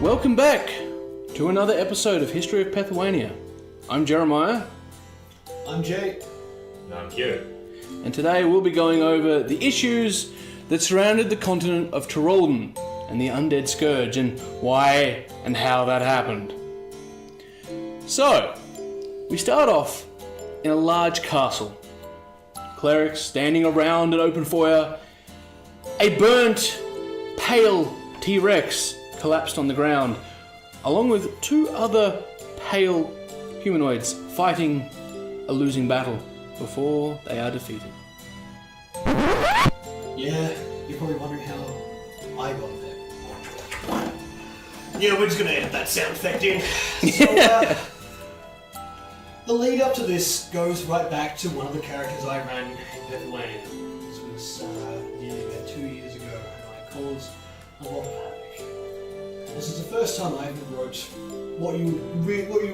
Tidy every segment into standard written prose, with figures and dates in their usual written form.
Welcome back to another episode of History of Pethuania. I'm Jeremiah. I'm Jay. And I'm Q. And today we'll be going over the issues that surrounded the continent of Teraldon and the Undead Scourge and why and how that happened. So, we start off in a large castle. Clerics standing around an open foyer. A burnt, pale T-Rex collapsed on the ground, along with two other pale humanoids fighting a losing battle before they are defeated. Yeah, you're probably wondering how I got there. Yeah, we're just gonna edit that sound effect in. So, the lead up to this goes right back to one of the characters I ran in Pethuania. This was nearly about 2 years ago, and I caused a lot of havoc. This is the first time I ever wrote what you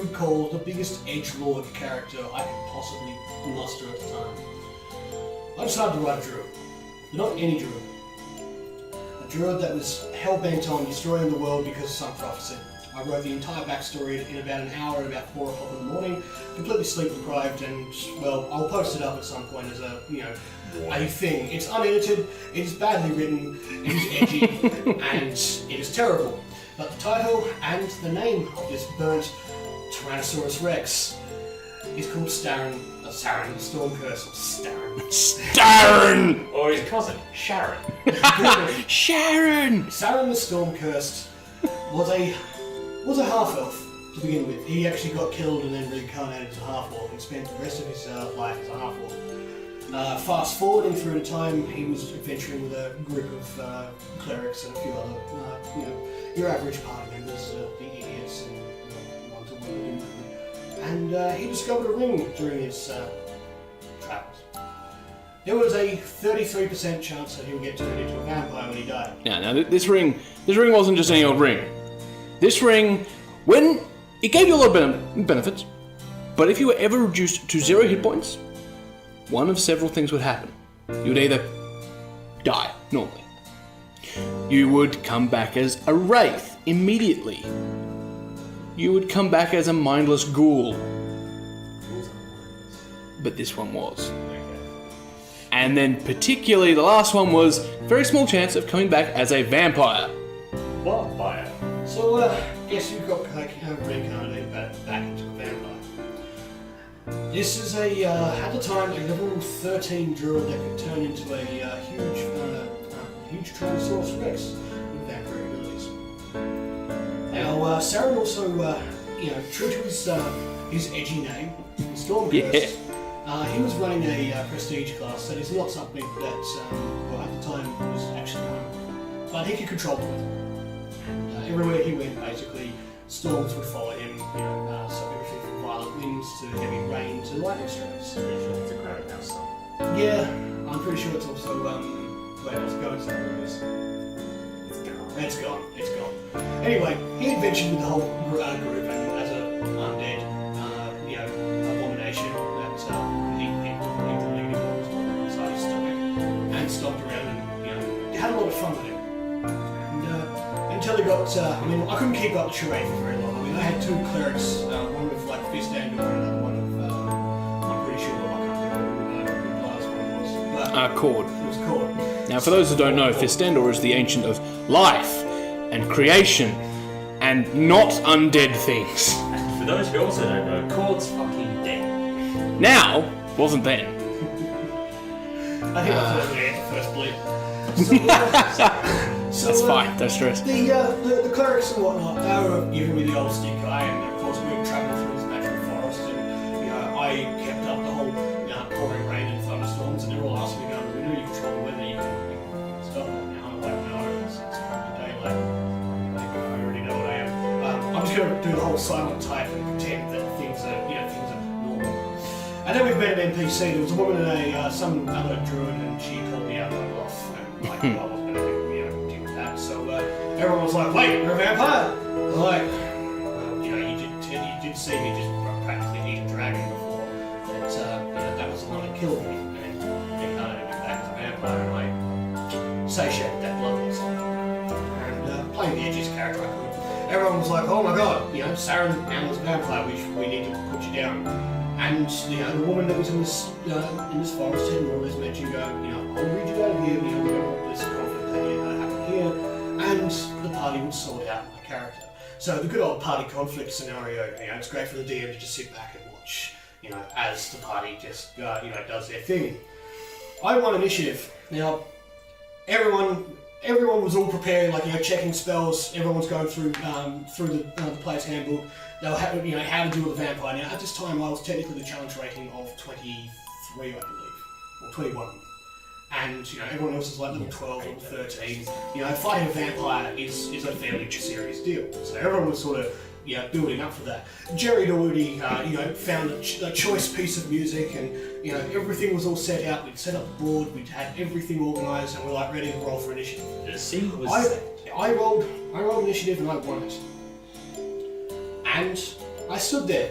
would call the biggest edgelord character I could possibly muster at the time. I decided to write a druid, but not any druid. A druid that was hell-bent on destroying the world because of some prophecy. I wrote the entire backstory in about an hour at about 4 o'clock in the morning, completely sleep-deprived, and, well, I'll post it up at some point as a, a thing. It's unedited, it is badly written, it is edgy, and it is terrible. But the title and the name of this burnt Tyrannosaurus Rex is called Starin the Stormcurse, or Starin! Or his cousin, Sharon. Sharon! Starin the Stormcursed was a half-elf to begin with. He actually got killed and then reincarnated as a half-orc and spent the rest of his life as a half-orc. Fast forwarding through the time, he was adventuring with a group of clerics and a few other, your average party members, the idiots and the ones that wanted to do. And he discovered a ring during his travels. There was a 33% chance that he would get turned into a vampire when he died. Now, this ring wasn't just any old ring. This ring, it gave you a lot of benefits, but if you were ever reduced to 0 hit points, one of several things would happen. You would either die, normally. You would come back as a wraith immediately. You would come back as a mindless ghoul. But this one was. And then particularly the last one was very small chance of coming back as a vampire. What fire? So, guess you got reincarnated back into a vampire. This is at the time, a level 13 druid that could turn into a huge Tyrannosaurus Rex with vampire abilities. Now, Saren also, true to his edgy name, Stormcurse, he was running a prestige class that is not something that, at the time was actually known, but he could control the weather. Everywhere he went, basically, storms would follow him, so everything from violent winds to heavy rain to lightning strikes. Pretty sure it's a crowded house song. Yeah, I'm pretty sure it's also, wait, it's going somewhere. It's gone. Anyway, he adventured with the whole group and as a undead, abomination that he leading inside his stomach and stomped around and, had a lot of fun with him. Until he got, I couldn't keep up the charade for very long. I had two clerics, one with Pethuania and another one of, I'm pretty sure I can't remember what the last one was. Cord. It was Cord. Now, for those who don't know, Fistendor is the ancient of life and creation and not undead things. And for those who also don't know, Cord's fucking dead. Now, wasn't then. I think I thought we had the first bleed. That's fine, don't stress. The clerics and whatnot, they were giving me the old stink eye, and of course we were travelling through this natural forest, and I kept up the whole pouring rain and thunderstorms, and they were all asking me, we know you control the weather, you can stop it now. I'm like, no, it's probably daylight. I already know what I am. I'm just going to do the whole silent type and pretend that things are normal. And then we've met an NPC. There was a woman and some other druid, and she called me out on my bluff, and I wasn't going to deal with that. So everyone was like, "Wait, you're a vampire?" I'm like, "Well, you did see me just practically eat a dragon before. That was the one that killed me, and then back as a vampire, and I satiated that bloodlust." And playing the edgiest character I could. everyone was like, oh my god, you know, Saren now is a vampire, we need to put you down. And, you know, the woman that was in this forest had more or less met you go, you know, I'll read you out of here, you know, we don't want this conflict that happen here. And the party would sort out my character. So the good old party conflict scenario, you know, it's great for the DM to just sit back and watch, you know, as the party just, you know, does their thing. I won initiative. Now, everyone was all prepared, like, you know, checking spells. Everyone's going through the player's handbook. They were, you know, how to deal with a vampire. Now, at this time, I was technically the challenge rating of 23, I believe, or 21. And, you know, everyone else is like level 12, level 13. You know, fighting a vampire is a fairly serious deal. So everyone was sort of, you know, building up for that. Jerry had already, you know, found a choice piece of music, and, you know, everything was all set out. We'd set up the board, we'd had everything organised, and we're like ready to roll for initiative. The scene was I rolled initiative and I won it. And I stood there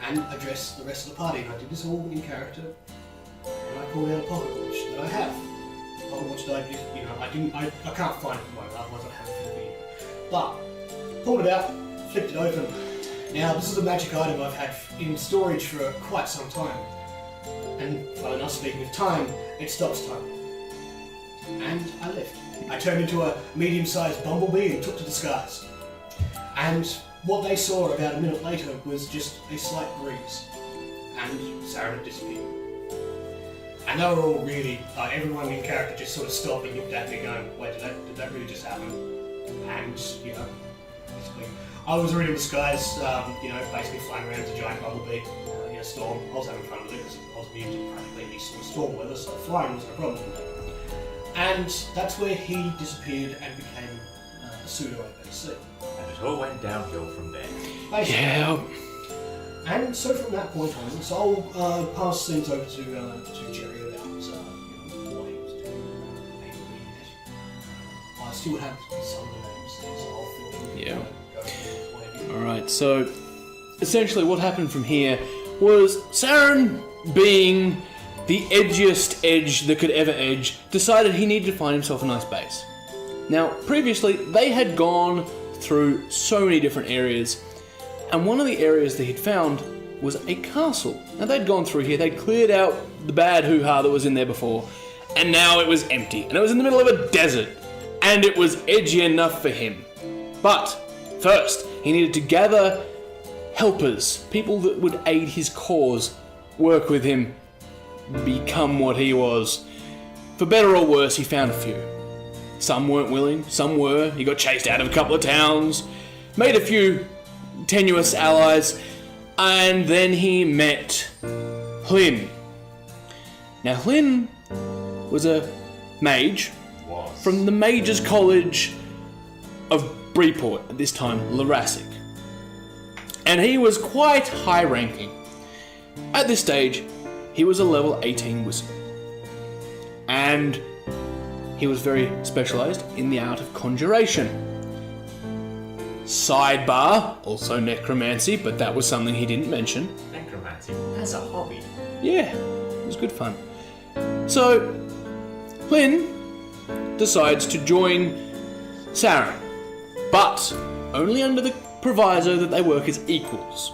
and addressed the rest of the party, and I did this all in character. And I pulled out a pocket watch that I have. Pocket watch that I can't find it at the moment, otherwise I'd have it for you. But pulled it out, flipped it open. Now this is a magic item I've had in storage for quite some time. And funnily enough, speaking of time, it stops time. And I left. I turned into a medium-sized bumblebee and took to the skies. And what they saw about a minute later was just a slight breeze. And Saren had disappeared. And they were all really, everyone in character just sort of stopped and looked at me going, wait, did that really just happen? And, you know, basically, I was already in the skies, you know, basically flying around as a giant bumblebee in a storm. I was having fun with it because I was immune to practically any sort of storm weather, so flying wasn't a problem for me. And that's where he disappeared and became a pseudo-ABC. And it all went downhill from there. Basically. Yeah. And so from that point on, so I'll pass things over to Jerry about you know, what he was doing. I still have some of the names there, so I'll fill in. Yeah. Go through whatever you Alright, so essentially what happened from here was Saren, being the edgiest edge that could ever edge, decided he needed to find himself a nice base. Now, previously, they had gone through so many different areas, and one of the areas that he'd found was a castle. Now, they'd gone through here, they'd cleared out the bad hoo-ha that was in there before, and now it was empty, and it was in the middle of a desert, and it was edgy enough for him. But first, he needed to gather helpers, people that would aid his cause, work with him, become what he was. For better or worse, he found a few. Some weren't willing, some were. He got chased out of a couple of towns, made a few tenuous allies, and then he met Hlyn. Now, Hlyn was a mage from the Mages College of Breeport, at this time Lurasic. And he was quite high-ranking. At this stage, he was a level 18 wizard. And he was very specialised in the art of conjuration. Sidebar, also necromancy, but that was something he didn't mention. Necromancy as a hobby. Yeah, it was good fun. So, Hlyn decides to join Saren, but only under the proviso that they work as equals.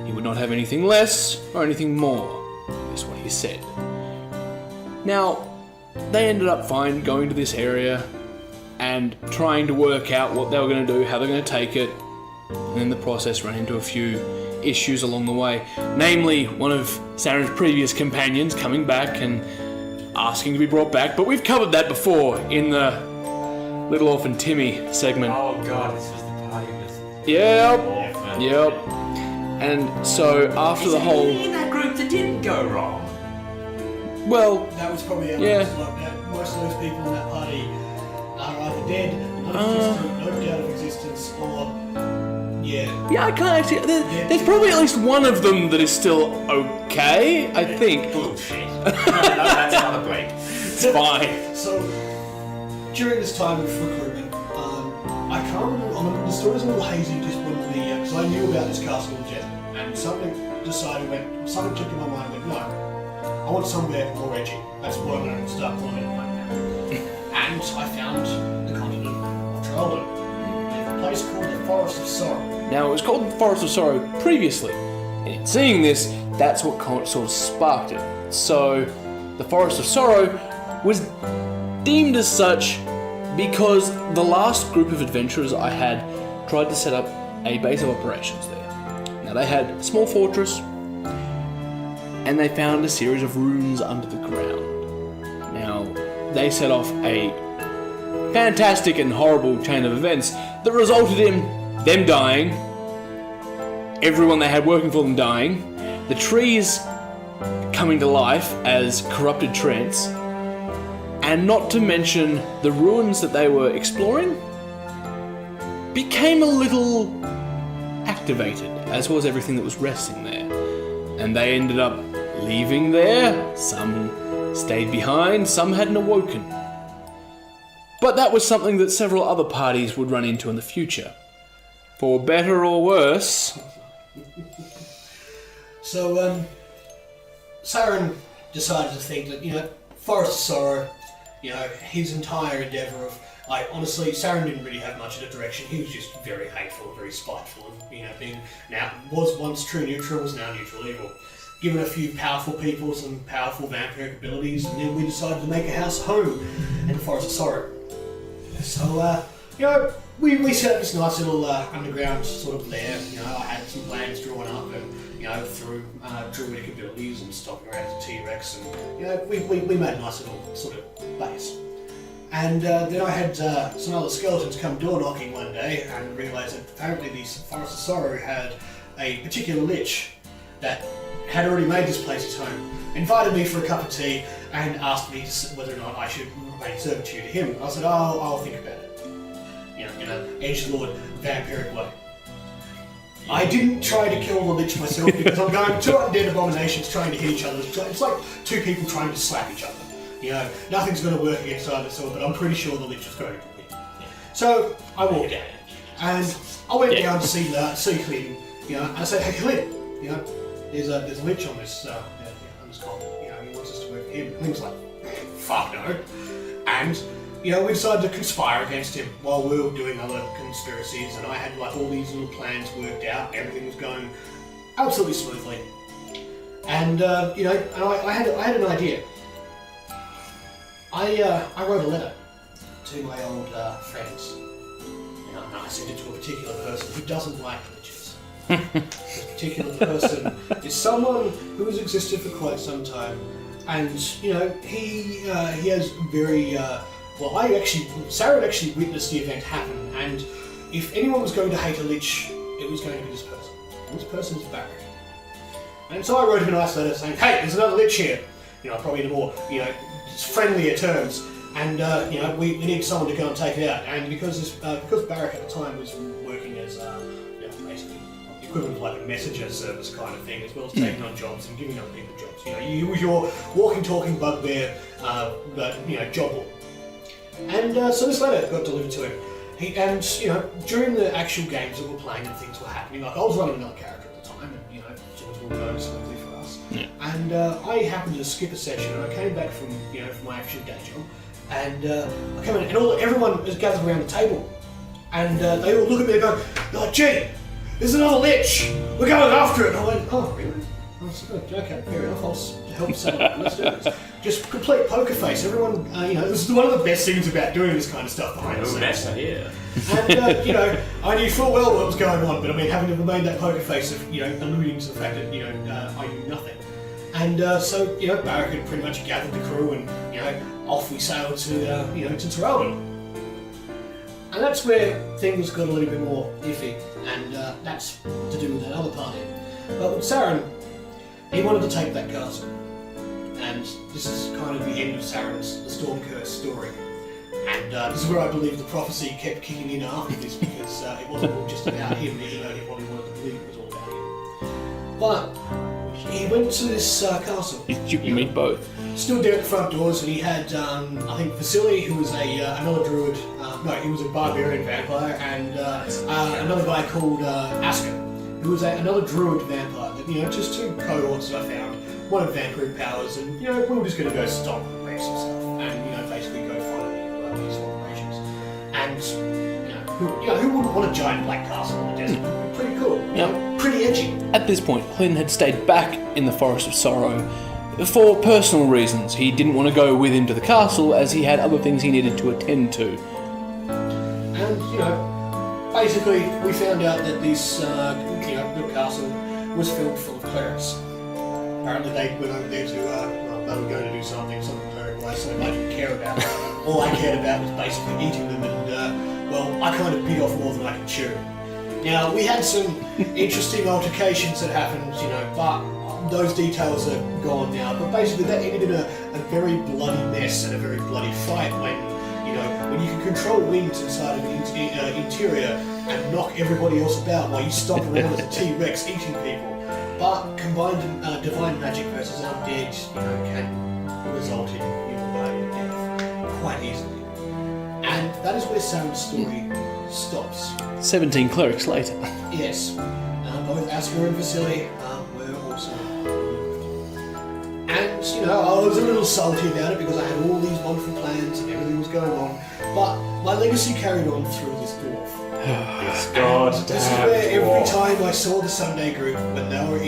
He would not have anything less or anything more, is what he said. Now, they ended up fine going to this area and trying to work out what they were going to do, how they're going to take it, and in the process ran into a few issues along the way. Namely, one of Saren's previous companions coming back and asking to be brought back, but we've covered that before in the Little Orphan Timmy segment. Oh god, this was the party with... Yep. And so after the whole... in that group that didn't go wrong? Well, That was probably it. Yeah. Like that. Most of those people in that party are either dead, non-existent, no doubt of existence, or I can't actually... There's probably at least one of them that is still okay, I think. Bullshit. No, that's not a break. It's fine. So during this time of recruitment, I can't remember. The story's a little hazy just when because I knew about this castle in the desert, and something clicked in my mind and went, no, I want somewhere more edgy. That's what I'm going to start calling it right now. And I found the continent of Teraldon. place called the Forest of Sorrow. Now, it was called the Forest of Sorrow previously, and in seeing this, that's what sort of sparked it. So, the Forest of Sorrow was deemed as such because the last group of adventurers I had tried to set up a base of operations there. Now, they had a small fortress, and they found a series of ruins under the ground. Now, they set off a fantastic and horrible chain of events that resulted in them dying, everyone they had working for them dying, the trees coming to life as corrupted treants, and not to mention the ruins that they were exploring became a little activated, as was everything that was resting there. And they ended up leaving there, some stayed behind, some hadn't awoken. But that was something that several other parties would run into in the future. For better or worse. So, Saren decided to think that, Forest of Sorrow, his entire endeavour of, honestly, Saren didn't really have much of a direction. He was just very hateful, very spiteful, and, was once true neutral, was now neutral evil. Given a few powerful people some powerful vampiric abilities, and then we decided to make a house home in the Forest of Sorrow. So, we set up this nice little underground sort of lair. I had some plans drawn up, and through druidic abilities and stomping around as a T-Rex, and we made a nice little sort of base. And then I had some other skeletons come door knocking one day, and realised that apparently the Forest of Sorrow had a particular lich that had already made this place his home, invited me for a cup of tea, and asked me whether or not I should remain servitude to him. I said, I'll think about it. In an edgelord vampiric way. I didn't try to kill the lich myself because I'm going two undead abominations trying to hit each other. It's like two people trying to slap each other. Nothing's going to work against either sword, but I'm pretty sure the lich is going to win. So I walked out, and I went down to see Clem. I said, "Hey Clem, there's a lich on this continent. He wants us to work for him." And he was like, "Fuck no," and. We decided to conspire against him while we were doing other conspiracies, and I had all these little plans worked out. Everything was going absolutely smoothly, and and I had an idea. I wrote a letter to my old friends, and I sent it to a particular person who doesn't like liches. This particular person is someone who has existed for quite some time, and he has very. Saren actually witnessed the event happen, and if anyone was going to hate a lich, it was going to be this person. And this person is Barrett. And so I wrote him a nice letter saying, "Hey, there's another lich here. Probably in more, friendlier terms, and we need someone to go and take it out." And because Barrett at the time was working as basically the equivalent of like a messenger service kind of thing, as well as taking on jobs and giving other people jobs. He was your walking, talking bugbear, job board. And so this letter got delivered to him. During the actual games that we're playing and things were happening, I was running another character at the time, and things were going smoothly for us. Yeah. And I happened to skip a session, and I came back from my actual day job, and I came in, and everyone was gathered around the table, and they all look at me and go, "Oh, gee, there's another lich. We're going after it." And I went, "Oh, really?" I said, "Okay, fair enough. I'll help set up. Let's do this." Just complete poker face. Everyone, this is one of the best things about doing this kind of stuff behind the scenes. Yeah. And I knew full well what was going on, but having to remain that poker face of alluding to the fact that I knew nothing. And so Barrack had pretty much gathered the crew, and off we sailed to to Teraldon. And that's where things got a little bit more iffy, and that's to do with that other party. But with Saren, he wanted to take that castle. And this is kind of the end of Saren's The Storm Curse story. And this is where I believe the prophecy kept kicking in after this, because it wasn't all just about him, even though he probably wanted to believe it was all about him. But he went to this castle. You meet both. Stood there at the front doors, and he had, I think, Vasily, who was another druid. He was a barbarian vampire, and another guy called Asker, who was another druid vampire. Just two cohorts that I found. One of vampiric powers, and we were just going to go stomp and wreck some stuff, and basically go find these operations. And who wouldn't want a giant black castle in the desert? Pretty cool. Yep. Pretty edgy. At this point, Hlyn had stayed back in the Forest of Sorrow for personal reasons. He didn't want to go with him to the castle as he had other things he needed to attend to. And, basically, we found out that this, little castle was filled full of clerics. Apparently they went over there to, they were going to do something cleric-wise, so I didn't care about it. All I cared about was basically eating them, and, I kind of bit off more than I could chew. Now, we had some interesting altercations that happened, but those details are gone now. But basically that ended in a very bloody mess and a very bloody fight when you can control winds inside of the interior and knock everybody else about while you stomp around as a T-Rex eating people. But combined divine magic versus undead, can result in death quite easily. And that is where Soru's story stops. 17 clerics later. Yes. Both Asker and Vasily were also removed. And, I was a little salty about it because I had all these wonderful plans and everything was going on. But my legacy carried on through this dwarf. This goddamn This is where every time I saw the Sunday group, when they were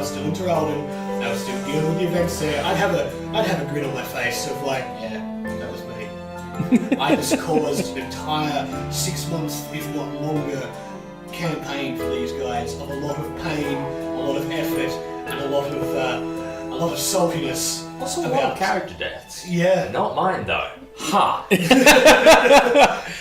still in Teraldon, they were still dealing with the events there, I'd have a grin on my face of like, yeah, that was me. I just caused an entire 6 months, if not longer, campaign for these guys of a lot of pain, a lot of effort, and a lot of saltiness. Also a lot of character deaths. Yeah. Not mine though. Ha!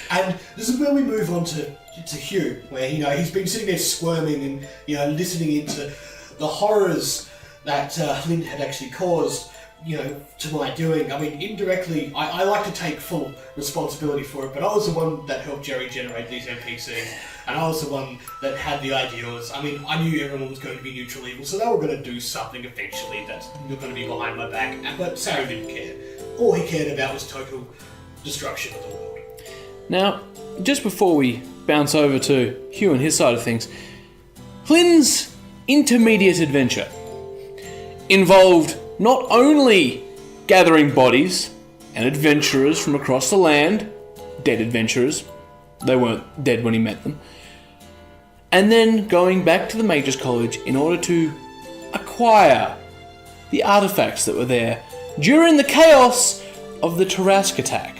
And this is where we move on to Hugh, where he's been sitting there squirming and listening into the horrors that Hlyn had actually caused. To my doing. I mean, indirectly, I like to take full responsibility for it, but I was the one that helped Jerry generate these NPCs, and I was the one that had the ideas. I mean, I knew everyone was going to be neutral evil, so they were going to do something eventually that's not going to be behind my back, but Soru didn't care. All he cared about was total destruction of the world. Now, just before we bounce over to Hugh and his side of things, Hlyn's intermediate adventure involved not only gathering bodies and adventurers from across the land, dead adventurers, they weren't dead when he met them, and then going back to the Mages College in order to acquire the artifacts that were there during the chaos of the Tarask attack.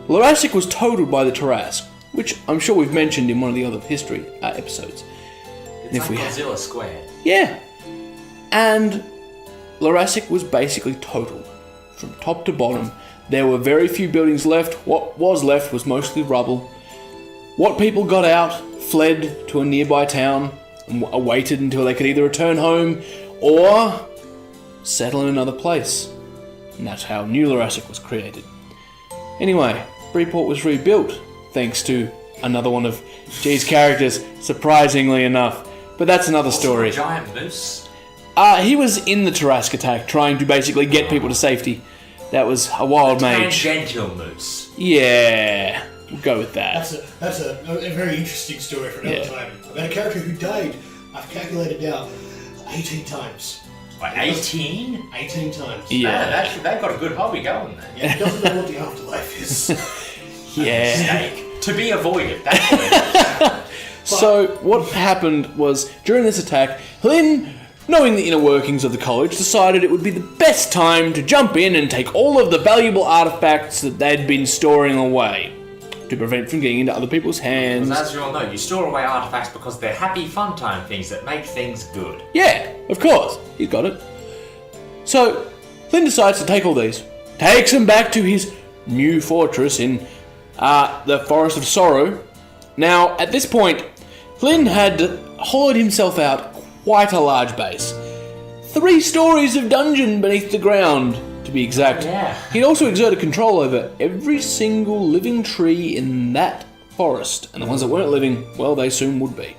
Lorasic was totaled by the Tarask, which I'm sure we've mentioned in one of the other history episodes. It's like Godzilla squared. Yeah. And Lorasic was basically totaled from top to bottom. There were very few buildings left. What was left was mostly rubble. What people got out fled to a nearby town and waited until they could either return home or settle in another place. And that's how New Lorasic was created. Anyway, Freeport was rebuilt thanks to another one of G's characters, surprisingly enough. But that's another story. A giant moose? He was in the Tarask attack, trying to basically get people to safety. That was a wild mage. Tangential moose. Yeah, we'll go with that. That's a very interesting story for another time. About a character who died, I've calculated now, 18 times. Like 18? 18 times. Yeah. Man, they've got a good hobby going there. Yeah, he doesn't know what the afterlife is. Yeah. Mistake. To be avoided, that's what it is. So, what happened was, during this attack, Hlyn, knowing the inner workings of the college, decided it would be the best time to jump in and take all of the valuable artifacts that they'd been storing away, to prevent from getting into other people's hands. Because as you all know, you store away artifacts because they're happy, fun time things that make things good. Yeah, of course. He's got it. So, Hlyn decides to take all these, takes them back to his new fortress in the Forest of Soru. Now, at this point, Hlyn had hollowed himself out quite a large base. 3 stories of dungeon beneath the ground, to be exact. Yeah. He'd also exerted control over every single living tree in that forest, and the ones that weren't living, well, they soon would be.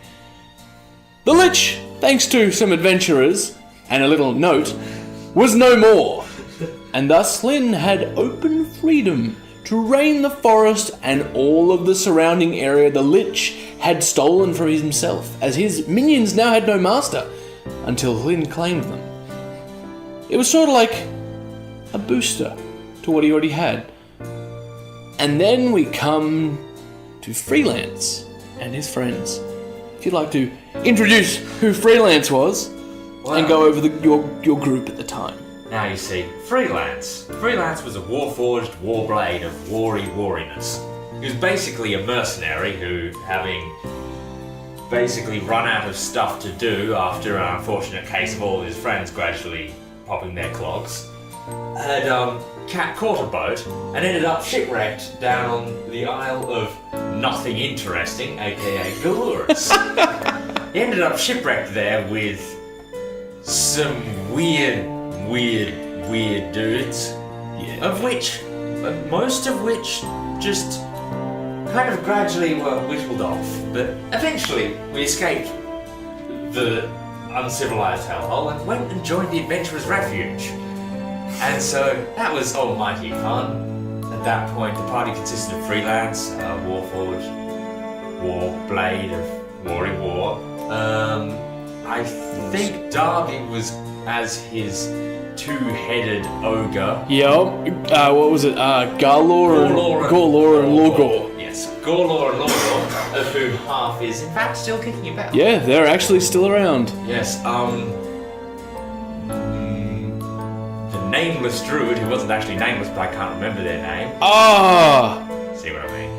The Lich, thanks to some adventurers and a little note, was no more, and thus Hlyn had open freedom to reign the forest and all of the surrounding area the Lich had stolen from himself, as his minions now had no master, until Hlyn claimed them. It was sort of like a booster to what he already had. And then we come to Freelance and his friends. If you'd like to introduce who Freelance was and go over your group at the time. Now you see, Freelance was a warforged warblade of wariness. He was basically a mercenary who, having basically run out of stuff to do after an unfortunate case of all of his friends gradually popping their clogs, had caught a boat and ended up shipwrecked down on the Isle of Nothing Interesting, aka Galurus. He ended up shipwrecked there with some weird dudes, most of which just kind of gradually were whittled off, but eventually we escaped the uncivilized hellhole and went and joined the Adventurers' Refuge. And so that was almighty fun. At that point, the party consisted of Freelance, Warforged, Warblade of Wary War. I think Darby was as his two-headed ogre. Yeah, what was it? Gorlor and Lorgor. Yes, Gorlor and Lorgor, of whom half is in fact still kicking about. Yeah, they're actually still around. Yes, the nameless druid, who wasn't actually nameless, but I can't remember their name. See what I mean?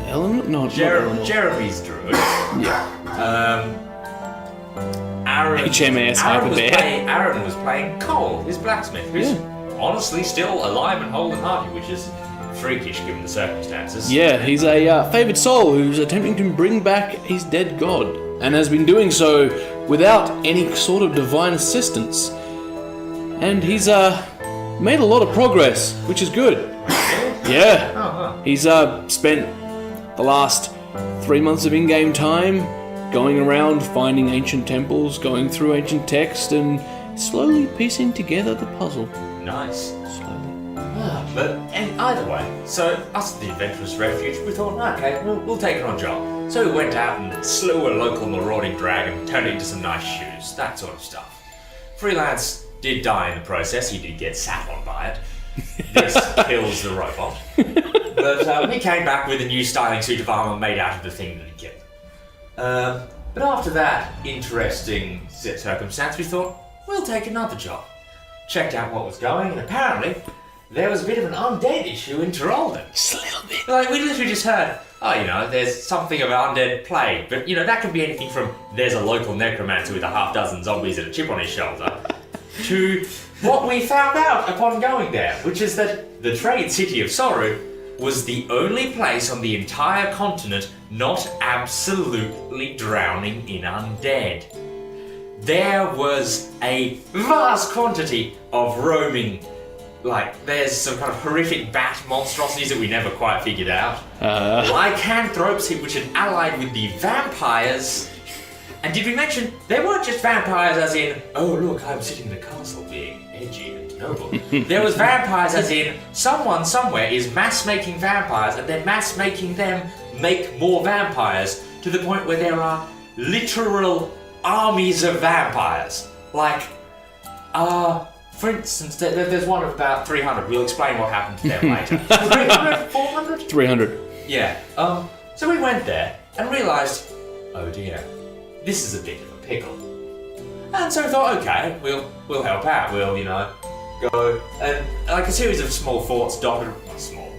Eleanor? No, Jeremy's druid. Yeah. Aaron HMAS Aaron was playing Cole, his blacksmith, who's honestly still alive and whole and hearty, which is freakish given the circumstances. Yeah, he's a favoured soul who's attempting to bring back his dead god, and has been doing so without any sort of divine assistance. And he's made a lot of progress, which is good. Yeah. He's spent the last 3 months of in-game time going around finding ancient temples, going through ancient text, and slowly piecing together the puzzle. Nice. Slowly. And either way, so us at the Adventurers' Refuge, we thought, okay, we'll take it on job. So we went out and slew a local marauding dragon, turned it into some nice shoes, that sort of stuff. Freelance did die in the process, he did get sat on by it. This kills the robot. But we came back with a new styling suit of armour made out of the thing that he killed. But after that interesting circumstance, we thought, we'll take another job. Checked out what was going, and apparently there was a bit of an undead issue in Teraldon. Just a little bit. Like, we literally just heard, there's something of an undead plague, but, that could be anything from there's a local necromancer with a half dozen zombies and a chip on his shoulder, to what we found out upon going there, which is that the trade city of Soru was the only place on the entire continent not absolutely drowning in undead. There was a vast quantity of roaming, there's some kind of horrific bat monstrosities that we never quite figured out. Lycanthropes which had allied with the vampires. And did we mention, they weren't just vampires as in, oh look, I'm sitting in a castle being edgy and noble. There was vampires as in, someone somewhere is mass-making vampires and then mass-making them make more vampires to the point where there are literal armies of vampires. For instance, there's one of about 300. We'll explain what happened to them later. 300? 400? 300. Yeah. So we went there and realised, oh dear, this is a bit of a pickle. And so we thought, okay, we'll help out. We'll, go and a series of small forts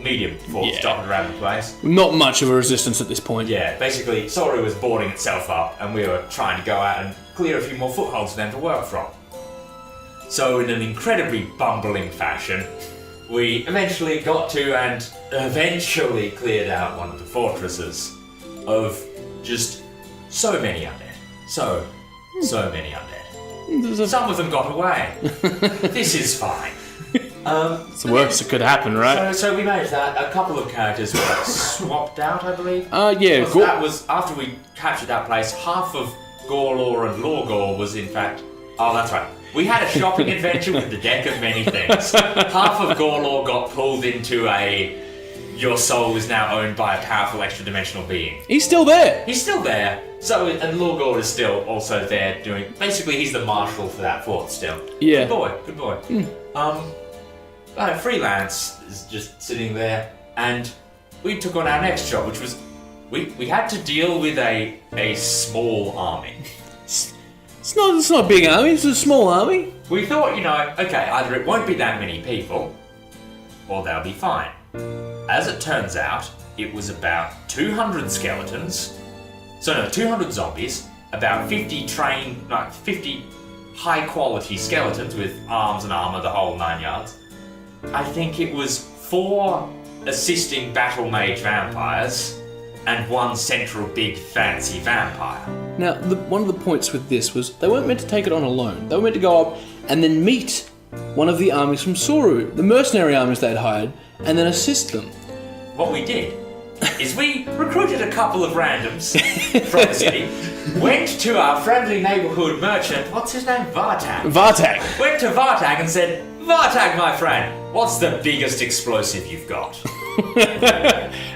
medium forts dotted around the place. Not much of a resistance at this point. Yeah, basically, Soru was boarding itself up, and we were trying to go out and clear a few more footholds for them to work from. So, in an incredibly bumbling fashion, we eventually got to and eventually cleared out one of the fortresses of just so many undead. So many undead. Some of them got away. This is fine. It's the worst that could happen, right? So we managed that. A couple of characters were swapped out, I believe. Yeah. That was after we captured that place. Half of Gorlor and Lorgor was in fact. Oh, that's right. We had a shopping adventure with the deck of many things. Half of Gorlor got pulled into your soul is now owned by a powerful extra-dimensional being. He's still there. He's still there. So, and Lorgor is still also there doing. Basically, he's the marshal for that fort still. Yeah. Good boy. Freelance is just sitting there, and we took on our next job, which was we had to deal with a small army. It's not a big army, it's a small army. We thought, okay, either it won't be that many people, or they'll be fine. As it turns out, it was about 200 skeletons. 200 zombies, about 50 high-quality skeletons with arms and armor, the whole 9 yards. I think it was 4 assisting battle mage vampires, and 1 central big fancy vampire. Now, one of the points with this was they weren't meant to take it on alone. They were meant to go up and then meet one of the armies from Soru, the mercenary armies they'd hired, and then assist them. What we did is we recruited a couple of randoms from the city, went to our friendly neighborhood merchant, what's his name? Vartag. Vartag. Went to Vartag and said, Vartag, my friend, what's the biggest explosive you've got?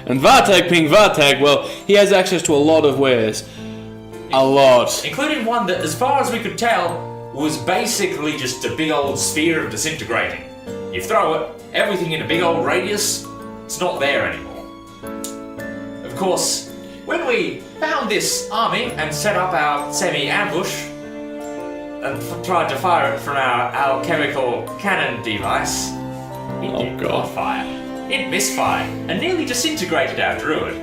And Vartag being Vartag, well, he has access to a lot of wares. A lot. Including one that, as far as we could tell, was basically just a big old sphere of disintegrating. You throw it, everything in a big old radius, it's not there anymore. Of course, when we found this army and set up our semi-ambush and tried to fire it from our alchemical cannon device, it did not fire. It misfired and nearly disintegrated our druid.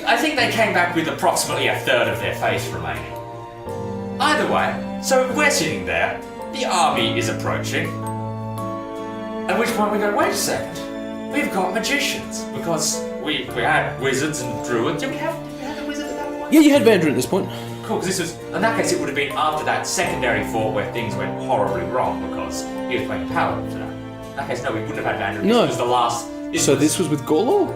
I think they came back with approximately a third of their face remaining. Either way, so we're sitting there, the army is approaching, at which point we go, wait a second, we've got magicians, because we had wizards and druids. Did we have a wizard at that point? Yeah, you had Vandrin at this point. Cool, because this was, in that case, it would have been after that secondary fort where things went horribly wrong because he was playing paladin for that. In that case, no, we wouldn't have had Vandrin. No. This was the last. This was with Gorlor?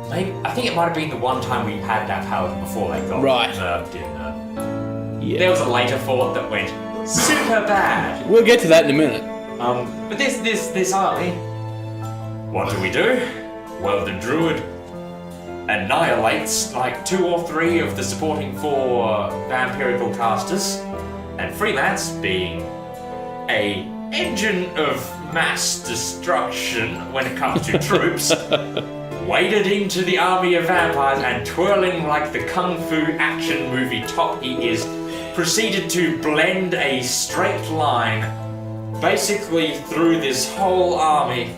Maybe, I think it might have been the one time we had that paladin before they got nerfed in. Yeah. There was a later fort that went super bad. We'll get to that in a minute. But this army, what do? Well, the druid annihilates like 2 or 3 of the supporting 4 vampirical casters, and Freelance, being a engine of mass destruction when it comes to troops, waded into the army of vampires and, twirling like the kung fu action movie top he is, proceeded to blend a straight line basically through this whole army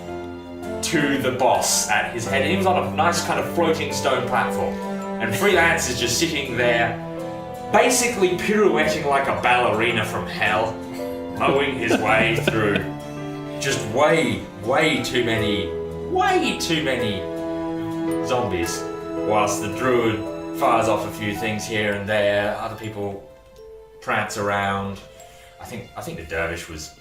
to the boss at his head. And he was on a nice kind of floating stone platform, and Freelance is just sitting there basically pirouetting like a ballerina from hell, mowing his way through just way too many zombies, whilst the druid fires off a few things here and there. Other people prance around. I think the dervish was.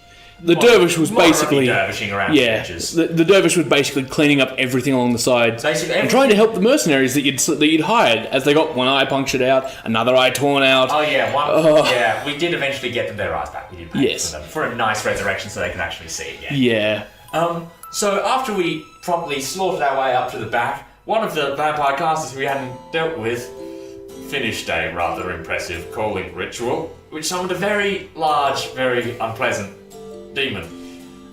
The dervish was basically dervishing around edges. The dervish was basically cleaning up everything along the side and trying to help the mercenaries that you'd hired as they got one eye punctured out, another eye torn out. Oh yeah, yeah. We did eventually get them their eyes back. We did pay for them for a nice resurrection so they could actually see again. Yeah. So after we promptly slaughtered our way up to the back, one of the vampire casters we hadn't dealt with finished a rather impressive calling ritual, which summoned a very large, very unpleasant demon.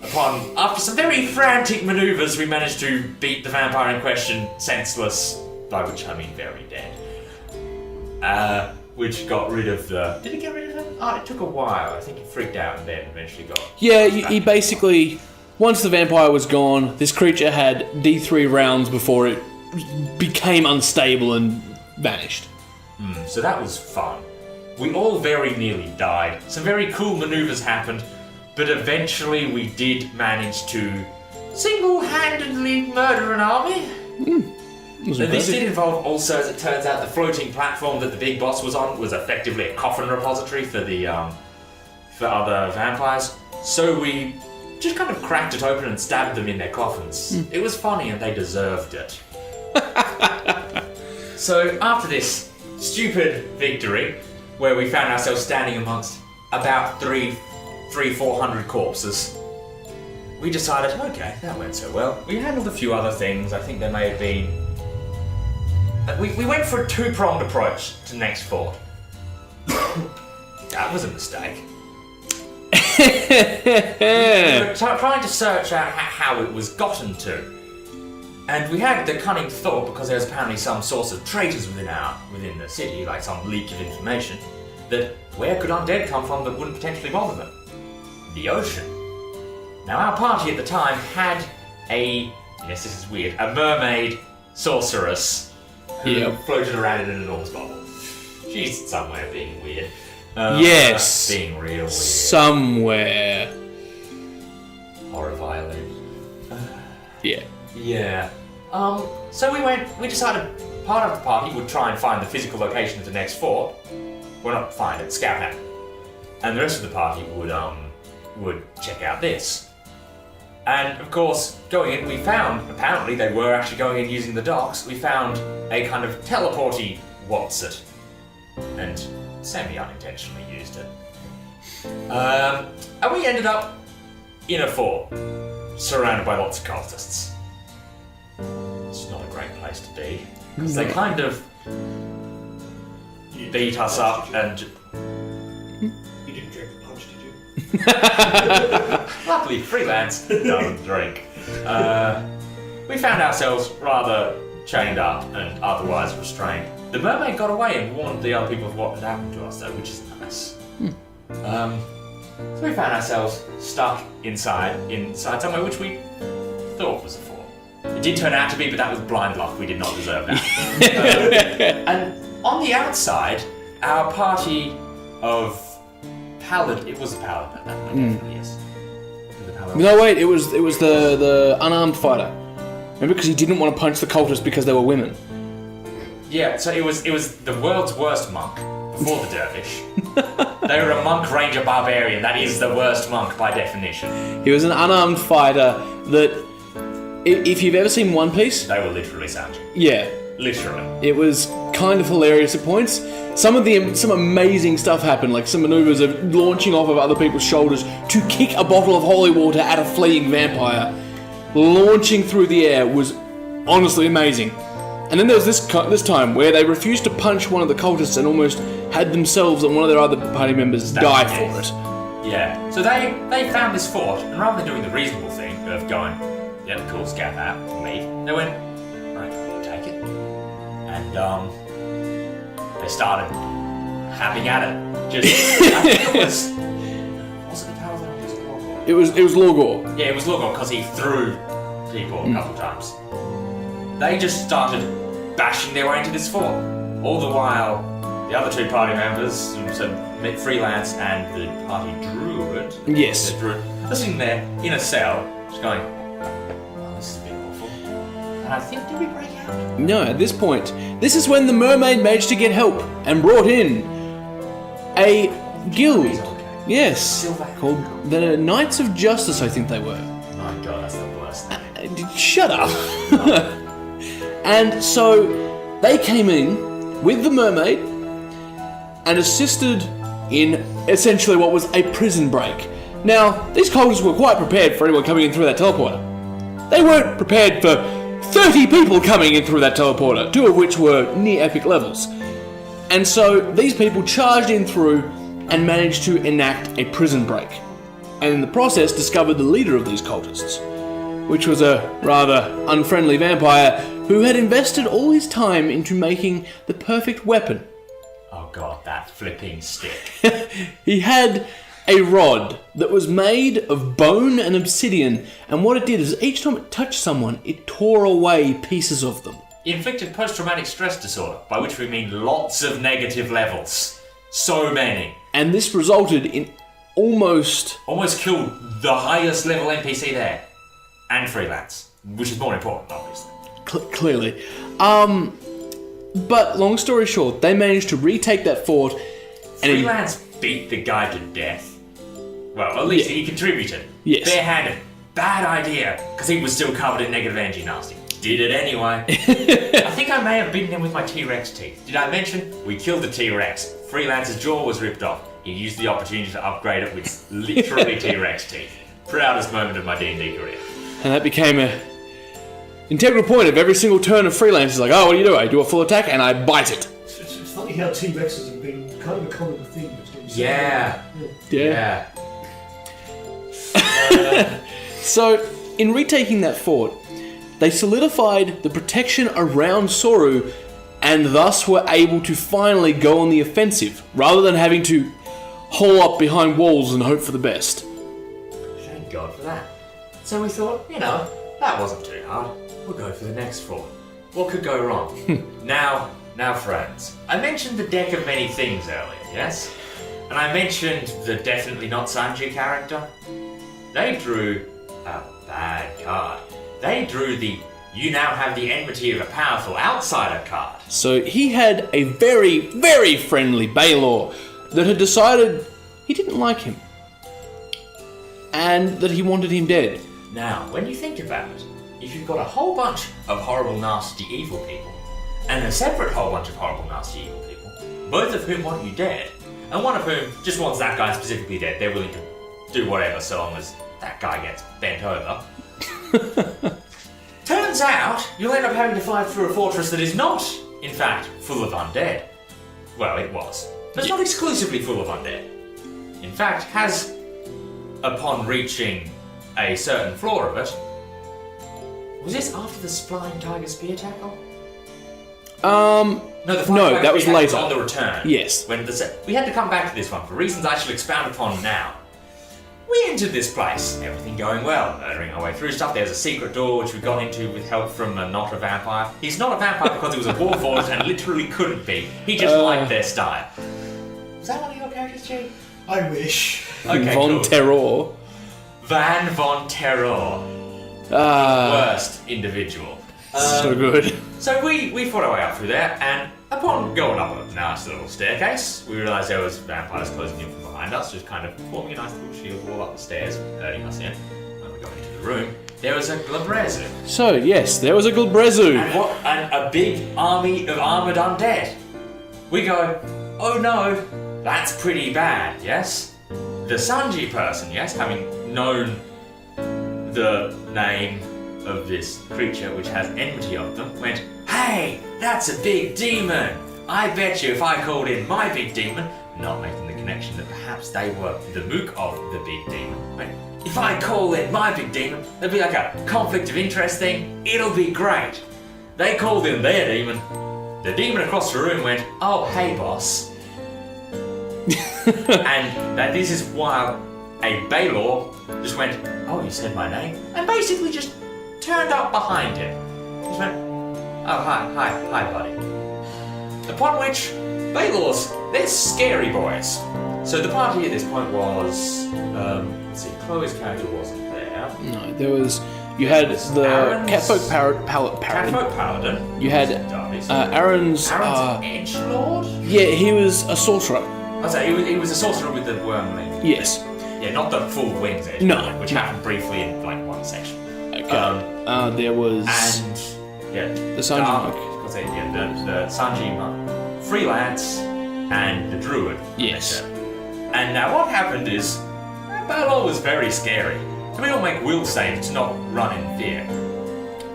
After some very frantic maneuvers, we managed to beat the vampire in question senseless, by which I mean very dead. Which got rid of the... Did it get rid of him? Oh, it took a while. I think he freaked out and then eventually got... Yeah, he basically... Once the vampire was gone, this creature had D3 rounds before it became unstable and vanished. So that was fun. We all very nearly died. Some very cool maneuvers happened, but eventually we did manage to single-handedly murder an army. This did involve also, as it turns out, the floating platform that the big boss was on was effectively a coffin repository for the for other vampires. So we just kind of cracked it open and stabbed them in their coffins. It was funny and they deserved it. So after this stupid victory, where we found ourselves standing amongst about 400 corpses, we decided, okay, that went so well. We handled a few other things. I think there may have been... We went for a 2-pronged approach to the next fort. That was a mistake. We were trying to search out how it was gotten to. And we had the cunning thought, because there was apparently some source of traitors within the city, like some leak of information, that where could undead come from that wouldn't potentially bother them? The ocean. Now our party at the time had yes, this is weird, a mermaid sorceress who floated around in an enormous bubble. She's somewhere being weird. Yes. Being real weird. Somewhere. Horror violin. Yeah. Yeah. So we decided part of the party would try and find the physical location of the next fort. Well, not find it, scout out. And the rest of the party would check out this. And of course, going in, we found, apparently they were actually going in using the docks, we found a kind of teleporty what's-it. And semi-unintentionally used it. And we ended up in a fort, surrounded by lots of cultists. It's not a great place to be, because they kind of beat us up and... You didn't drink the punch, did you? Luckily, freelance doesn't drink. We found ourselves rather chained up and otherwise restrained. The mermaid got away and warned the other people of what had happened to us, though, which is nice. So we found ourselves stuck inside somewhere which we thought was a fort. It did turn out to be, but that was blind luck. We did not deserve that. And on the outside, our party of paladin. It was a paladin. That definitely is. No, wait. It was the unarmed fighter. Remember, because he didn't want to punch the cultists because they were women. Yeah, so it was the world's worst monk before the dervish. They were a monk ranger barbarian. That is the worst monk by definition. He was an unarmed fighter that, if you've ever seen One Piece, They were literally savage. yeah, Literally. it was kind of hilarious at points. Some amazing stuff happened, like some maneuvers of launching off of other people's shoulders to kick a bottle of holy water at a fleeing vampire. Launching through the air was honestly amazing. And then there was this time where they refused to punch one of the cultists and almost had themselves and one of their other party members die for it. Yeah. So they found this fort, and rather than doing the reasonable thing of going, yep, cool, scout out, leave, they went, right, take it. And they started having at it. Just, I think it was it the Paladin or just Lorgor? It was Lorgor. Yeah, it was Lorgor because he threw people a couple times. They just started bashing their way into this fort. All the while, the other two party members, so Freelance and the party druid, Yes. the druid, are sitting there in a cell, just going, oh, this is a bit awful. And I think, did we break out? No, at this point, this is when the mermaid managed to get help and brought in a guild. Yes, Silver. called the Knights of Justice, I think they were. Oh god, that's the worst name. Shut up. And so they came in with the mermaid and assisted in essentially what was a prison break. Now, these cultists were quite prepared for anyone coming in through that teleporter. They weren't prepared for 30 people coming in through that teleporter, 2 of which were near epic levels. And so these people charged in through and managed to enact a prison break. And in the process discovered the leader of these cultists, which was a rather unfriendly vampire who had invested all his time into making the perfect weapon. Oh god, that flipping stick. He had a rod that was made of bone and obsidian, and what it did is each time it touched someone, it tore away pieces of them. He inflicted post-traumatic stress disorder, by which we mean lots of negative levels. So many. And this resulted in almost killed the highest level NPC there. And Freelance, which is more important, obviously. clearly. But long story short, they managed to retake that fort. And Freelance beat the guy to death. Well, at least he contributed. Yes. Barehanded. Bad idea, because he was still covered in negative energy nasty. Did it anyway. I think I may have beaten him with my T-Rex teeth. Did I mention? We killed the T-Rex. Freelance's jaw was ripped off. He used the opportunity to upgrade it with literally T-Rex teeth. Proudest moment of my D&D career. And that became a integral point of every single turn of Freelance. Is like, oh, what do? I do a full attack and I bite it. It's funny how T-Rexes have been kind of a common thing. Yeah. So, in retaking that fort, they solidified the protection around Soru and thus were able to finally go on the offensive, rather than having to hole up behind walls and hope for the best. Thank God for that. So we thought, that wasn't too hard. We'll go for the next floor. What could go wrong? Now, friends, I mentioned the deck of many things earlier, yes? And I mentioned the definitely not Sanji character. They drew a bad card. They drew the you now have the enmity of a powerful outsider card. So he had a very, very friendly Baylor that had decided he didn't like him. And that he wanted him dead. Now, when you think about it, if you've got a whole bunch of horrible, nasty, evil people, and a separate whole bunch of horrible, nasty, evil people, both of whom want you dead, and one of whom just wants that guy specifically dead, they're willing to do whatever so long as that guy gets bent over. Turns out, you'll end up having to fight through a fortress that is not, in fact, full of undead. Well, it was. But it's not exclusively full of undead. In fact, has, upon reaching a certain floor of it... Was this after the Flying Tiger Spear Tackle? No, the Flying Tiger that was Spear Tackle later. on the return. Yes. When we had to come back to this one for reasons I shall expound upon now. We entered this place, everything going well, murdering our way through stuff. There's a secret door which we got into with help from not a vampire. He's not a vampire because he was a warforged and literally couldn't be. He just liked their style. Was that one of your characters, G? I wish. Okay, Von cool. Terror. Van Von Terror. Worst individual. So good. So we fought our way up through there, and upon going up a nice little staircase, we realised there was vampires closing in from behind us, just kind of forming a nice little shield wall up the stairs, hurting us in. When we got into the room, there was a Glabrezu. So, yes, there was a Glabrezu. And a big army of armoured undead. We go, oh no, that's pretty bad, yes? The Sanji person, yes, having known the name of this creature which has enmity of them, went, hey, that's a big demon. I bet you if I called in my big demon, not making the connection that perhaps they were the mook of the big demon, went, if I call in my big demon, there'll be like a conflict of interest thing, it'll be great. They called in their demon. The demon across the room went, oh, hey, boss. And that this is why a Baylor just went, oh, you said my name? And basically just turned up behind him. Just went, oh, hi, buddy. Upon which, Baylors, they're scary boys. So the party at this point was, let's see, Chloe's character wasn't there. No, there was... You had the Catfolk Paladin. Catfolk Paladin. You had Aaron's... Aaron's Edgelord? Yeah, he was a sorcerer. I'd say he was a sorcerer with the wormling. Yes. Yeah, not the full wings edge. No. Which happened briefly in like one section. Okay. There was... And, yeah. The Sanji monk. The Sanji monk. Freelance and the druid. Yes. And now what happened is, Balor was very scary. So we all make will saves to not run in fear.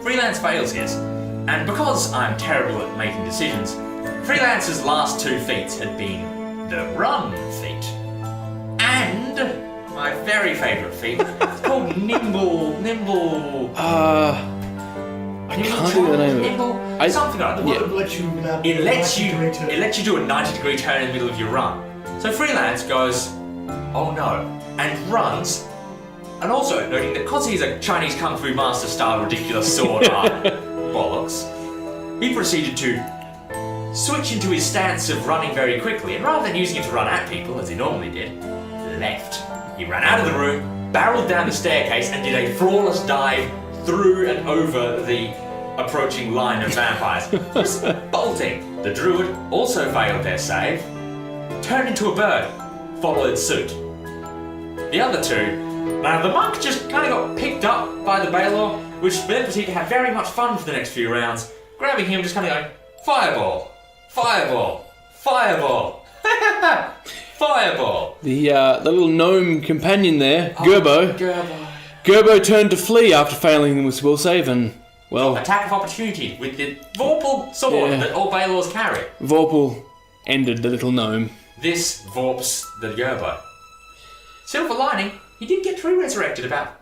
Freelance fails his. And because I'm terrible at making decisions, Freelance's last two feats had been the run feat. And my very favourite feat, it's called Nimble. I can't think of the name of it. Nimble, something like that. Yeah. It lets you do a 90-degree turn in the middle of your run. So Freelance goes, oh no, and runs. And also noting that because he's a Chinese Kung Fu master style ridiculous sword art bollocks, he proceeded to switch into his stance of running very quickly, and rather than using it to run at people, as he normally did, left. He ran out of the room, barreled down the staircase, and did a flawless dive through and over the approaching line of vampires. Just bolting. The druid also failed their save, turned into a bird, followed suit. The other two, now the monk just kind of got picked up by the Baylor, which then proceeded to have very much fun for the next few rounds, grabbing him, just kind of going, fireball, fireball, fireball, fireball. The little gnome companion there, Gerbo. Gerbo. Gerbo turned to flee after failing him with will save, and, well... Attack of opportunity with the Vorpal sword that all Baylors carry. Vorpal ended the little gnome. This Vorps the Gerbo. Silver lining, he did get re-resurrected about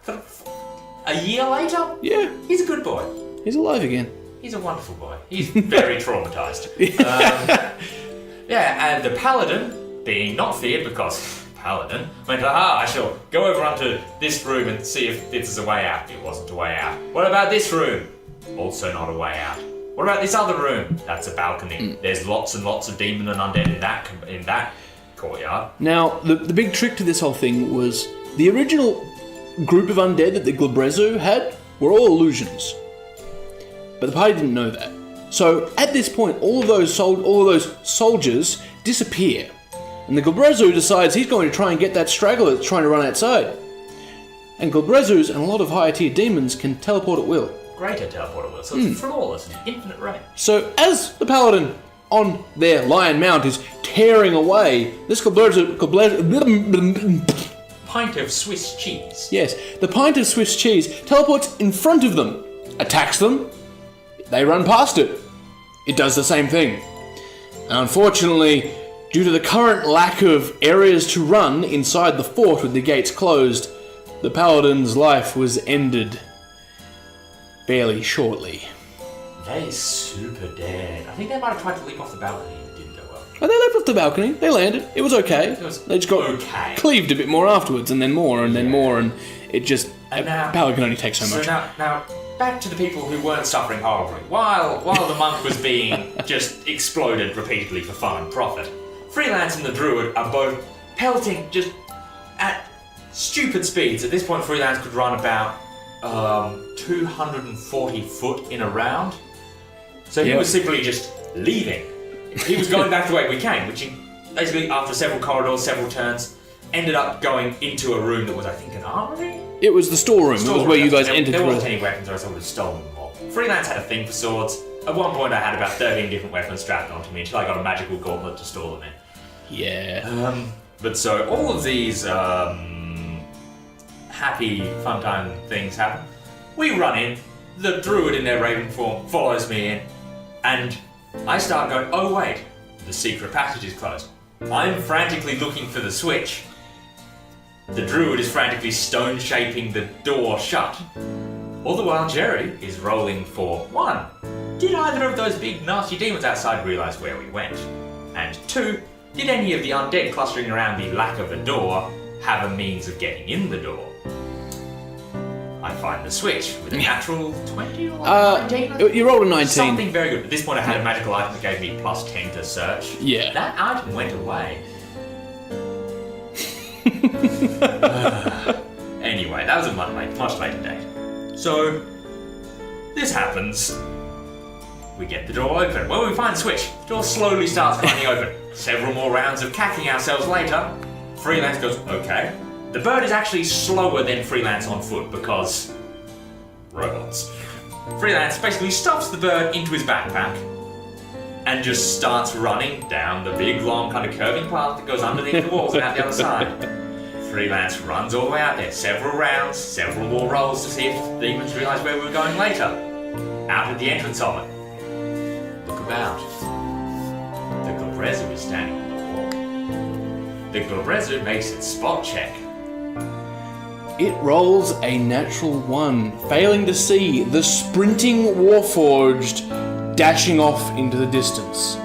a year later. Yeah. He's a good boy. He's alive again. He's a wonderful boy. He's very traumatized. And the paladin, being not feared because paladin, went, I shall go over onto this room and see if this is a way out. It wasn't a way out. What about this room? Also not a way out. What about this other room? That's a balcony. There's lots and lots of demon and undead in that courtyard. Now, the big trick to this whole thing was the original group of undead that the Glabrezu had were all illusions. But the party didn't know that. So at this point, all of those soldiers disappear. And the Glabrezu decides he's going to try and get that straggler that's trying to run outside. And Glabrezus and a lot of higher tier demons can teleport at will. Greater teleport at will, so it's flawless and infinite range. So as the paladin on their lion mount is tearing away, this Glabrezu... Pint of Swiss cheese. Yes, the pint of Swiss cheese teleports in front of them, attacks them, they run past it. It does the same thing. And unfortunately, due to the current lack of areas to run inside the fort with the gates closed, the paladin's life was ended fairly shortly. They super dead. I think they might have tried to leap off the balcony and it didn't go well. And they leapt off the balcony, they landed, it was okay. They just got cleaved a bit more afterwards, and then more, and then more, and it just... Paladin can only take so much. Now, back to the people who weren't suffering horribly. While the monk was being just exploded repeatedly for fun and profit, Freelance and the Druid are both pelting just at stupid speeds. At this point, Freelance could run about 240 foot in a round. So he was simply just leaving. He was going back the way we came, which basically, after several corridors, several turns, ended up going into a room that was, I think, an armory? It was the storeroom. It was where you guys entered. There wasn't any weapons, or else I would have stolen them all. Freelance had a thing for swords. At one point, I had about 13 different weapons strapped onto me until I got a magical gauntlet to store them in. Yeah. But so all of these happy, fun time things happen. We run in. The druid in their raven form follows me in, and I start going, oh wait, the secret passage is closed. I'm frantically looking for the switch. The druid is frantically stone-shaping the door shut. All the while Jerry is rolling for 1. Did either of those big nasty demons outside realise where we went? And 2, did any of the undead clustering around the lack of a door have a means of getting in the door? I find the switch with a natural 20 or 19? You rolled a 19. Something very good. At this point I had a magical item that gave me plus 10 to search. Yeah. That item went away. Anyway, that was a much later date. So, this happens. We get the door open. Well, we find the switch. The door slowly starts grinding open. Several more rounds of cacking ourselves later. Freelance goes, okay. The bird is actually slower than Freelance on foot because... robots. Freelance basically stuffs the bird into his backpack and just starts running down the big, long, kind of curving path that goes underneath the walls and out the other side. Freelance runs all the way out there. Several rounds, several more rolls to see if the demons realise where we were going later. Out at the entrance of it. Look about. The Glabrezu is standing on the wall. The Glabrezu makes its spot check. It rolls a natural 1, failing to see the sprinting Warforged dashing off into the distance.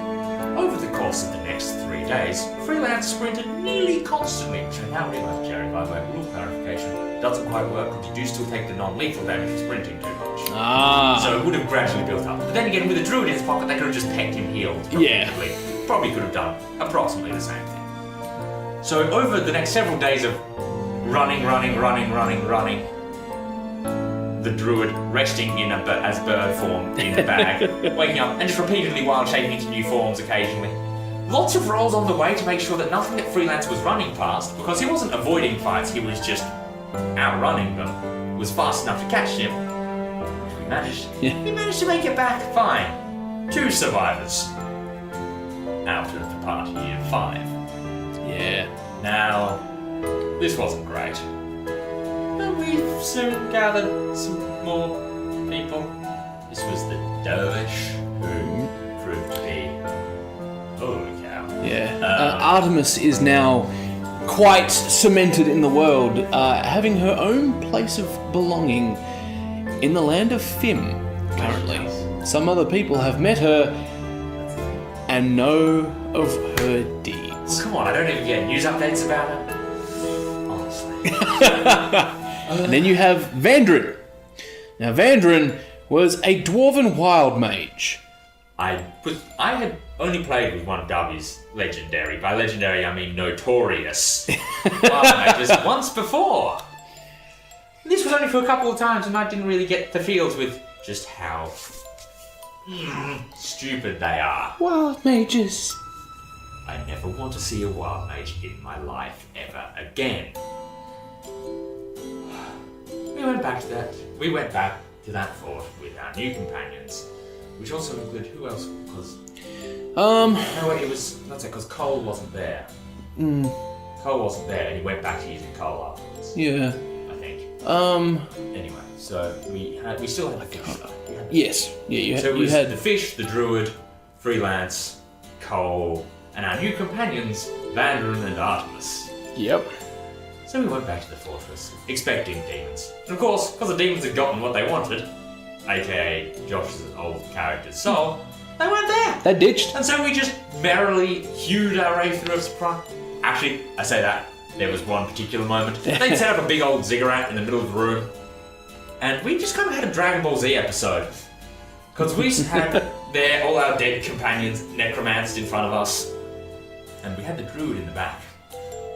Over the course of the next 3 days, Freelance sprinted nearly constantly, which I now realise, Jerry, by way of rule clarification, doesn't quite work because you do still take the non-lethal damage of sprinting too much. So it would have gradually built up. But then again, with a druid in his pocket, they could have just pecked him healed. Probably could have done approximately the same thing. So over the next several days of running, the druid resting in as bird form in the bag, waking up and just repeatedly wild shaping into new forms occasionally. Lots of rolls on the way to make sure that nothing that Freelance was running past, because he wasn't avoiding fights, he was just outrunning them, was fast enough to catch him. We managed to make it back fine. 2 survivors out of the party of 5. Yeah. Now, this wasn't great. But we soon gathered some more people. This was the dervish who proved to be... holy cow. Yeah. Artemis is now quite cemented in the world, having her own place of belonging in the land of Fim, currently. Some other people have met her and know of her deeds. Well, come on, I don't even get news updates about her. Honestly. And then you have Vandrin. Now, Vandrin was a dwarven wild mage. I had only played with one of Darby's legendary. By legendary, I mean notorious. Mages once before. This was only for a couple of times, and I didn't really get the feels with just how stupid they are. Wild mages. I never want to see a wild mage in my life ever again. We went back to that fort with our new companions, which also included who else? Because because Cole wasn't there. Cole wasn't there, and he went back to using Cole afterwards. Yeah. I think. Anyway, so we still had the fish. Yes. Yeah. So it You was had the fish, the druid, freelance, Cole, and our new companions, Vandrin and Artemis. Yep. So we went back to the fortress, expecting demons. And of course, because the demons had gotten what they wanted, aka Josh's old character's soul, they weren't there. They ditched. And so we just merrily hewed our way through a surprise. Actually, I say that, there was one particular moment. They'd set up a big old ziggurat in the middle of the room, and we just kind of had a Dragon Ball Z episode. Because we had all our dead companions necromanced in front of us, and we had the druid in the back.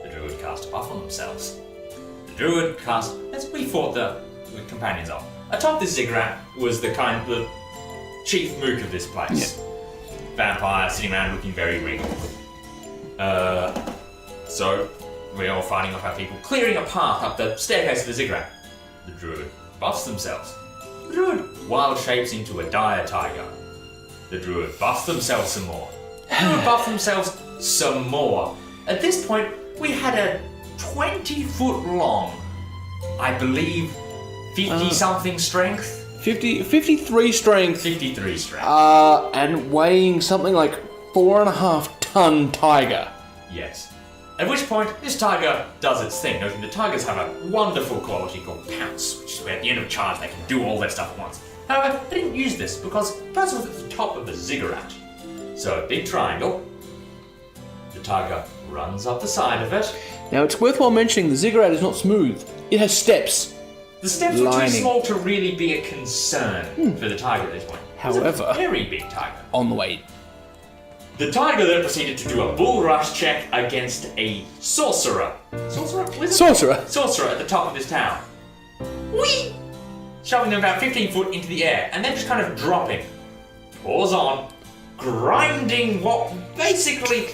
The druid cast a buff on themselves. As we fought the companions off. Atop this ziggurat was the chief mook of this place. Yeah. Vampire sitting around looking very regal. So we're all fighting off our people, clearing a path up the staircase of the ziggurat. The druid buffs themselves. The druid wild shapes into a dire tiger. The druid buffs themselves some more. The druid buff themselves some more. At this point, we had a 20-foot long, I believe, 50-something strength. 53 strength. 53 strength. And weighing something like 4.5-ton tiger. Yes. At which point, this tiger does its thing, noting that tigers have a wonderful quality called pounce, which is where at the end of a charge they can do all their stuff at once. However, they didn't use this because the person was at the top of the ziggurat. So, big triangle. The tiger runs up the side of it. Now, it's worthwhile mentioning the ziggurat is not smooth. It has steps. The steps were too small to really be a concern for the tiger at this point. However, it's a very big tiger. On the way. The tiger then proceeded to do a bull rush check against a sorcerer. Sorcerer at the top of this tower. Whee! Shoving them about 15 foot into the air, and then just kind of dropping. Paws on, grinding what basically...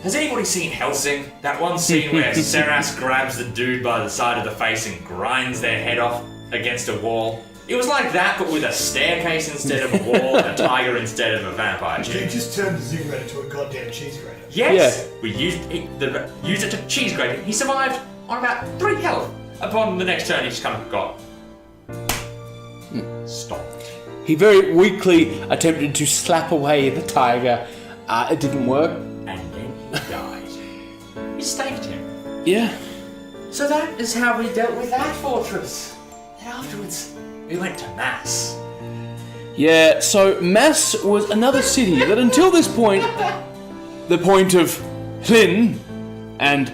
Has anybody seen Helsing? That one scene where Seras grabs the dude by the side of the face and grinds their head off against a wall? It was like that, but with a staircase instead of a wall and a tiger instead of a vampire. You just turned the ziggurat into a goddamn cheese grater. Yes! Yeah. We used it to cheese grate him. He survived on about 3 health. Upon the next turn, he just kind of got... stopped. He very weakly attempted to slap away the tiger. It didn't work. And then he died. We staked him. Yeah. So that is how we dealt with that fortress. And afterwards, we went to Mass. Yeah, so Mass was another city that until this point, the point of Hlyn and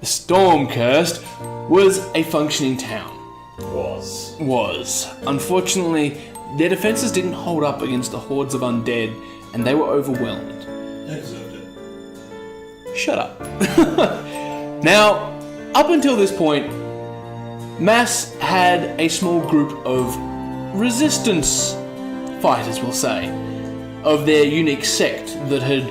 the Stormcurst, was a functioning town. Was. Unfortunately, their defenses didn't hold up against the hordes of undead, and they were overwhelmed. They deserved it. Shut up. Now, up until this point, Mass had a small group of resistance fighters, we'll say, of their unique sect that had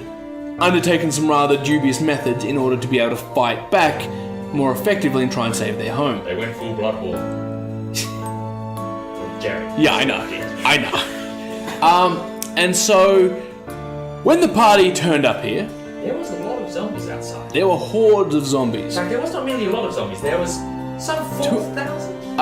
undertaken some rather dubious methods in order to be able to fight back more effectively and try and save their home. They went full Blood Bowl. Jerry. Yeah, I know. And so, when the party turned up here... There was a lot of zombies outside. There were hordes of zombies. In fact, there was not merely a lot of zombies, there was some 4,000?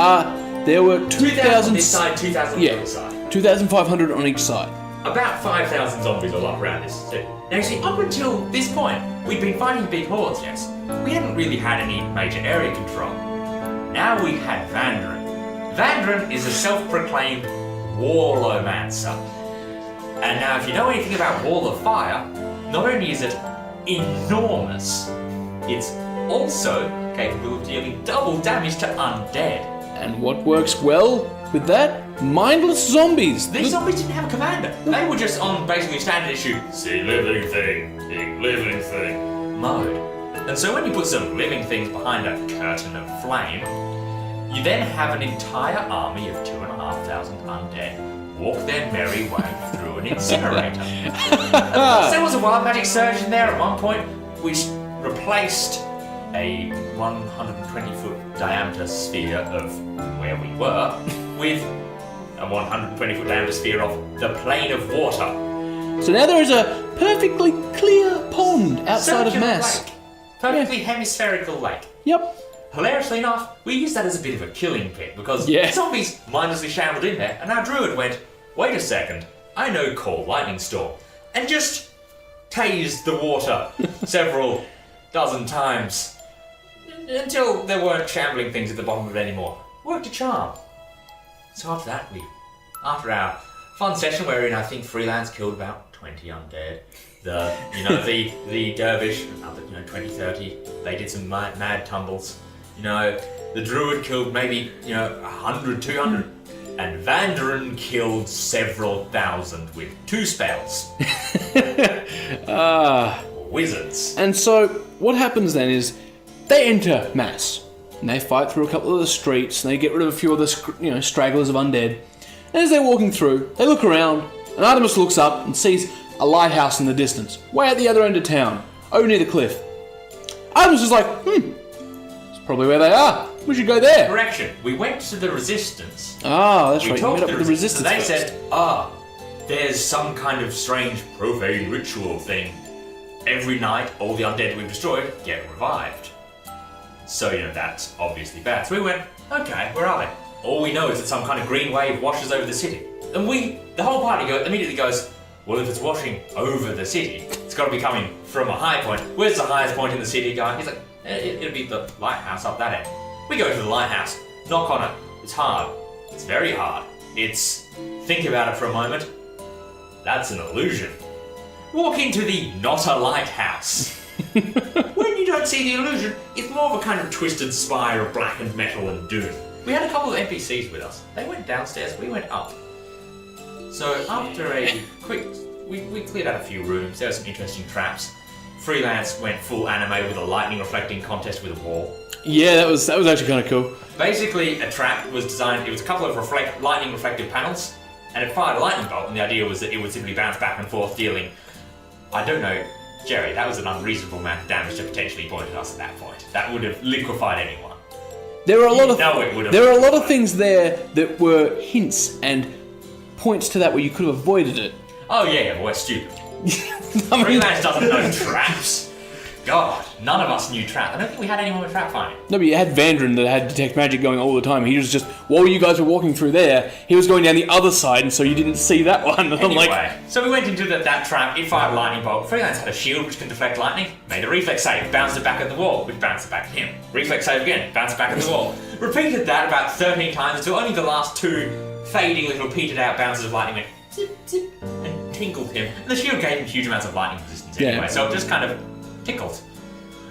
There were 2,000... on this side, 2,000 on the other side. 2,500 on each side. About 5,000 zombies all up around this city. Now, you see, up until this point, we'd been fighting big hordes, yes. We hadn't really had any major area control. Now we had Vandrin. Vandren is a self-proclaimed warlomancer. And now, if you know anything about Wall of Fire, not only is it enormous, it's also capable of dealing double damage to undead. And what works well with that? Mindless zombies. These zombies didn't have a commander. They were just on basically standard issue, see living thing, see living thing mode. And so when you put some living things behind a curtain of flame, you then have an entire army of 2,500 undead walk their merry way through an incinerator. There was a wild magic surge in there at one point, which replaced a 120-foot diameter sphere of where we were with a 120-foot diameter sphere of the plane of water. So now there is a perfectly clear pond outside of Circular Mass. lake. Perfectly hemispherical lake. Yep. Hilariously enough, we used that as a bit of a killing pit because zombies mindlessly shambled in there, and our druid went, wait a second, I know Call Lightning Storm, and just tased the water several dozen times until there weren't shambling things at the bottom of it anymore. Worked a charm. So after that, after our fun session wherein I think Freelance killed about 20 undead, the dervish, another 20, 30, they did some mad tumbles. The druid killed maybe 100, 200, and Vandren killed several thousand with 2 spells. Wizards. And so what happens then is they enter Mass and they fight through a couple of the streets and they get rid of a few of the stragglers of undead. And as they're walking through, they look around and Artemis looks up and sees a lighthouse in the distance, way at the other end of town, over near the cliff. Artemis is like, it's probably where they are. We should go there. Correction. We went to the Resistance. Ah, that's right. We talked met to up with the Resistance and they first. said, there's some kind of strange profane ritual thing. Every night, all the undead we've destroyed get revived. So, that's obviously bad. So we went, okay, where are they? All we know is that some kind of green wave washes over the city. And the whole party immediately goes, well, if it's washing over the city, it's got to be coming from a high point. Where's the highest point in the city, guy? He's like, it'll be the lighthouse up that end. We go to the lighthouse, knock on it. It's hard. It's very hard. Think about it for a moment. That's an illusion. Walk into the not a lighthouse. When you don't see the illusion, it's more of a kind of twisted spire of blackened metal and doom. We had a couple of NPCs with us. They went downstairs, we went up. So after a quick... We cleared out a few rooms, there were some interesting traps. Freelance went full anime with a lightning reflecting contest with a wall. Yeah, that was actually kind of cool. Basically, a trap was designed, it was a couple of lightning reflective panels, and it fired a lightning bolt, and the idea was that it would simply bounce back and forth, dealing, I don't know, Jerry, that was an unreasonable amount of damage to potentially point at us at that point. That would have liquefied anyone. There were a lot of things there that were hints and points to that where you could have avoided it. Oh yeah, but we're stupid. Freelance doesn't know traps. God, none of us knew trap. I don't think we had anyone with trap finding. No, but you had Vandren that had detect magic going all the time. He was just, while you guys were walking through there, he was going down the other side, and so you didn't see that one. Anyway, so we went into that trap, it fired a lightning bolt. Freelance had a shield which can deflect lightning, made a reflex save, bounced it back at the wall, which bounced it back at him. Reflex save again, bounced it back at the wall. Repeated that about 13 times until only the last 2 fading little petered out bounces of lightning went zip, zip, and tinkled him. And the shield gave him huge amounts of lightning resistance anyway, so it just kind of tickled.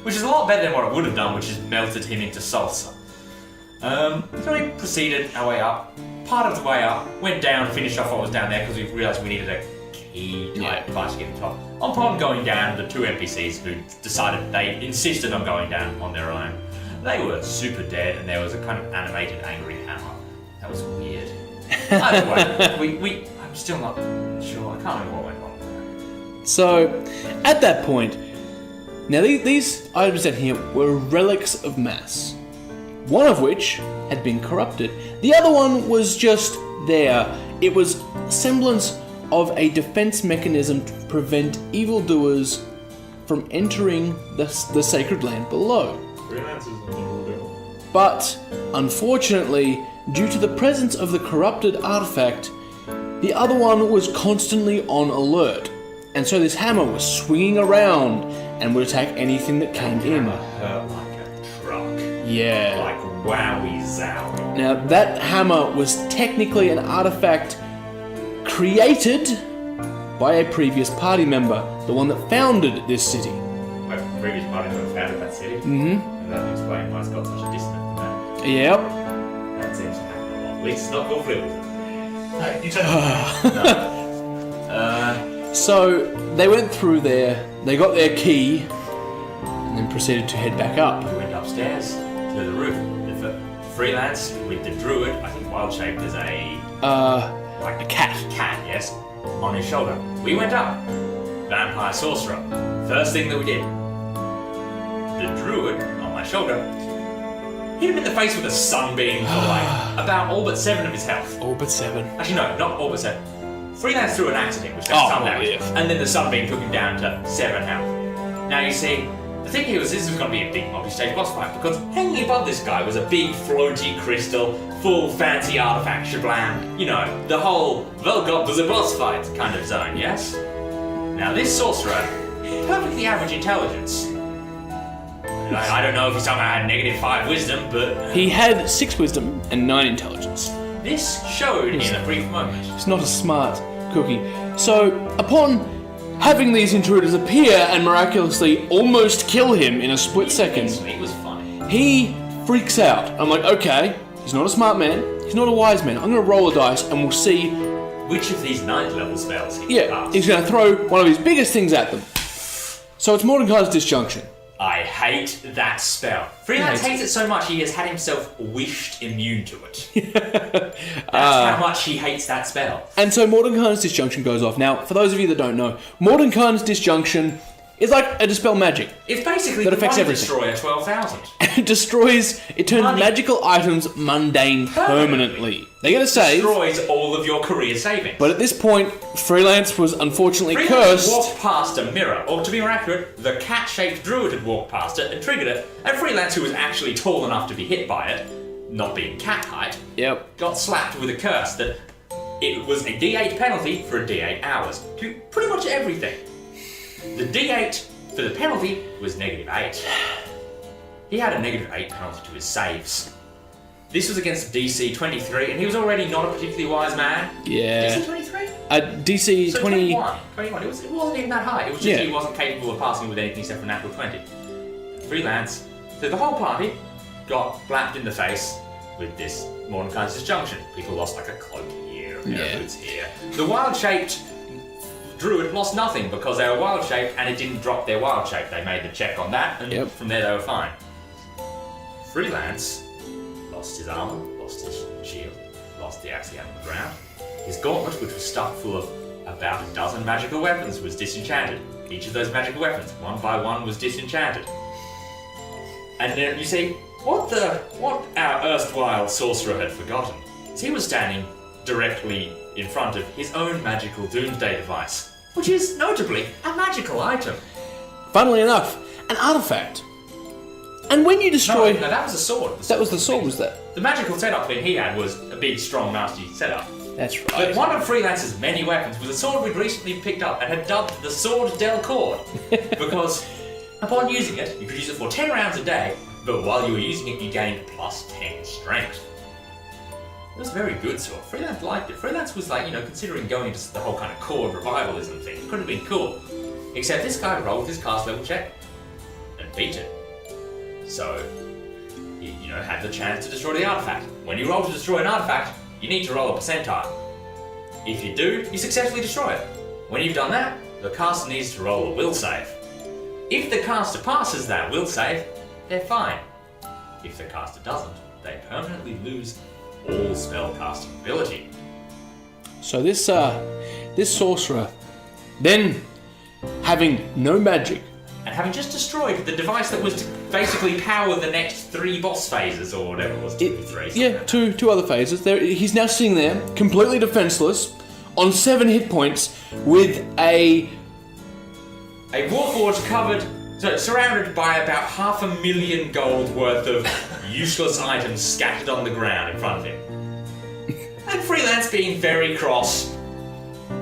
Which is a lot better than what it would have done, which is melted him into salsa. So we proceeded our way up. Part of the way up, went down, finished off what was down there because we realised we needed a key type device to get to the top. Upon going down, the 2 NPCs who decided they insisted on going down on their own. They were super dead, and there was a kind of animated angry hammer. That was weird. Either way, I'm still not sure. I can't remember what went on. So, at that point, now these items down here were relics of Mass. One of which had been corrupted. The other one was just there. It was semblance of a defense mechanism to prevent evildoers from entering the sacred land below. But, unfortunately, due to the presence of the corrupted artifact, the other one was constantly on alert. And so this hammer was swinging around and would attack anything that came in. Hurt like a truck. Yeah. Like, wowie zowie. Now, that hammer was technically an artifact created by a previous party member, the one that founded this city. My previous party member founded that city. Mm-hmm. And that explains why it's got such a distance from that. Yep. That seems to happen a lot. At least it's not called Flip. Hey, you turn So, they went through there, they got their key, and then proceeded to head back up. We went upstairs to the roof. The freelance with the druid, I think wild shaped as a like a cat. Cat, yes, on his shoulder. We went up. Vampire sorcerer. First thing that we did. The druid on my shoulder hit him in the face with a sunbeam for like about all but 7 of his health. All but 7. Actually, no, not all but 7. Freelance threw an axe at him, which took some damage, and then the sunbeam took him down to 7 health. Now you see, the thing here was this was going to be a big multi-stage boss fight, because hanging above this guy was a big floaty crystal, full fancy artifact shablam. You know, the whole welcome to the boss fight kind of zone, yes? Now this sorcerer, perfectly average intelligence. I don't know if he somehow had -5 wisdom, but... He had 6 wisdom and 9 intelligence. This showed in a brief moment. He's not a smart cookie. So, upon having these intruders appear and miraculously almost kill him in a split second, It was funny. he freaks out. I'm like, okay, he's not a smart man, he's not a wise man. I'm gonna roll a dice and we'll see. Which of these 9th level spells he Yeah, cast. he's gonna throw one of his biggest things at them. So it's Mordecai's Disjunction. I hate that spell. Freelance hates it so much he has had himself wished immune to it. That's how much he hates that spell. And so Mordenkainen's Disjunction goes off. Now, for those of you that don't know, Mordenkainen's Disjunction is like a Dispel Magic. It's basically That the affects Money everything. Destroyer 12,000. It destroys, it turns Money. magical items mundane permanently. They get a save, Destroys all of your career savings. but at this point, Freelance was unfortunately Freelance cursed. walked past a mirror, or to be more accurate, the cat-shaped druid had walked past it and triggered it, and Freelance, who was actually tall enough to be hit by it, not being cat height, Yep. got slapped with a curse that it was a D8 penalty for a D8 hours to pretty much everything. The D8 for the penalty was -8. He had a -8 penalty to his saves. This was against DC 23, and he was already not a particularly wise man. Yeah. DC 23? DC So 20. 21. It wasn't even that high. It was just Yeah. he wasn't capable of passing with anything except for natural 20. Freelance. So the whole party got blapped in the face with this Mordecai's Disjunction. People lost like a cloak here, boots here. The wild-shaped druid lost nothing because they were wild-shaped and it didn't drop their wild shape. They made the check on that, and from there they were fine. Freelance lost his armor, lost his shield, lost the axe he had on the ground. His gauntlet, which was stuffed full of about a dozen magical weapons, was disenchanted. Each of those magical weapons, one by one, was disenchanted. And then you see, what our erstwhile sorcerer had forgotten is he was standing directly in front of his own magical doomsday device, which is notably a magical item. Funnily enough, an artifact. And when you destroy... No, that was a sword. That was the sword, was that? The magical setup thing he had was a big, strong, nasty setup. That's But right. one of Freelance's many weapons was a sword we'd recently picked up and had dubbed the Sword Delcord. Because upon using it, you could use it for 10 rounds a day, but while you were using it, you gained +10 strength. It was a very good sword. Freelance liked it. Freelance was like, considering going into the whole kind of chord revivalism thing. It could have been cool. Except this guy rolled his cast level check and beat it. So, you had the chance to destroy the artifact. When you roll to destroy an artifact, you need to roll a percentile. If you do, you successfully destroy it. When you've done that, the caster needs to roll a will save. If the caster passes that will save, they're fine. If the caster doesn't, they permanently lose all spellcasting ability. So this sorcerer, then having no magic, And having just destroyed the device that was to basically power the next 3 boss phases, or whatever it was, 2 or 3. yeah, two other phases. He's now sitting there, completely defenseless, on 7 hit points, with a Warforged surrounded by about 500,000 gold worth of useless items scattered on the ground in front of him. And Freelance, being very cross,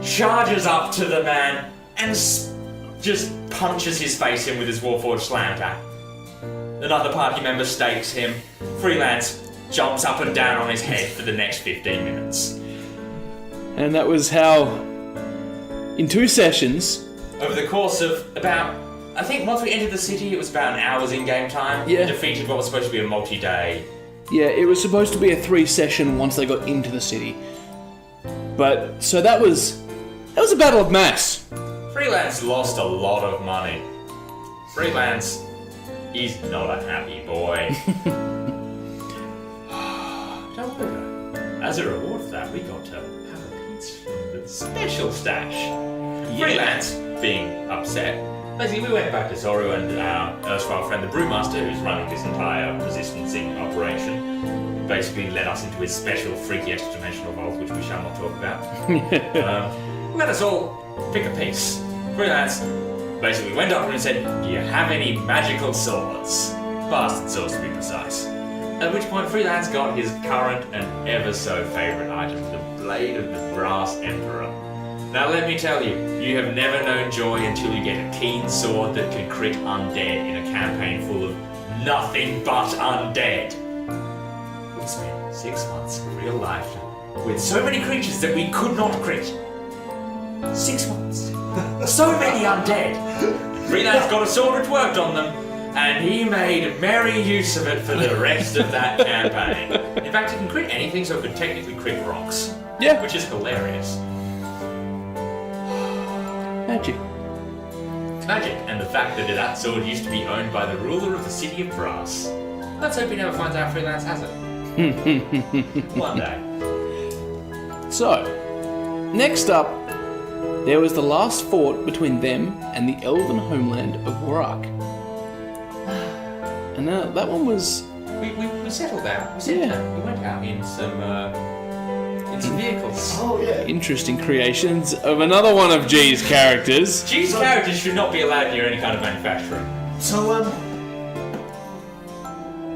charges up to the man and just punches his face in with his Warforged slam attack. Another party member stakes him. Freelance jumps up and down on his head for the next 15 minutes. And that was how, in 2 sessions... Over the course of about... I think once we entered the city, it was about an hour's in-game time. Yeah. We defeated what was supposed to be a multi-day... Yeah, it was supposed to be a 3 session once they got into the city. But, so that was a battle of mass. Freelance lost a lot of money. Freelance, he's not a happy boy. However, as a reward for that, we got to have a piece from the special stash. Freelance, being upset, basically we went back to Soru and our erstwhile friend the Brewmaster, who's running this entire resistancing operation, basically led us into his special freaky extra-dimensional vault, which we shall not talk about. Let us all pick a piece. Freelance basically went up to him and said, "Do you have any magical swords?" Bastard swords to be precise. At which point Freelance got his current and ever so favourite item, the Blade of the Brass Emperor. Now let me tell you, you have never known joy until you get a keen sword that can crit undead in a campaign full of nothing but undead. We spent 6 months of real life with so many creatures that we could not crit. 6 months. So many undead. Freelance got a sword which worked on them, and he made merry use of it for the rest of that campaign. In fact, it can crit anything, so it could technically crit rocks. Yeah. Which is hilarious. Magic. Magic, and the fact that that sword used to be owned by the ruler of the city of Brass. Let's hope he never finds out Freelance has it. One day. So, next up, there was the last fort between them and the elven homeland of Warak. And that one was... We settled down. We went out in some vehicles. Oh, yeah. interesting creations of another one of G's characters. G's characters should not be allowed near any kind of manufacturing. So,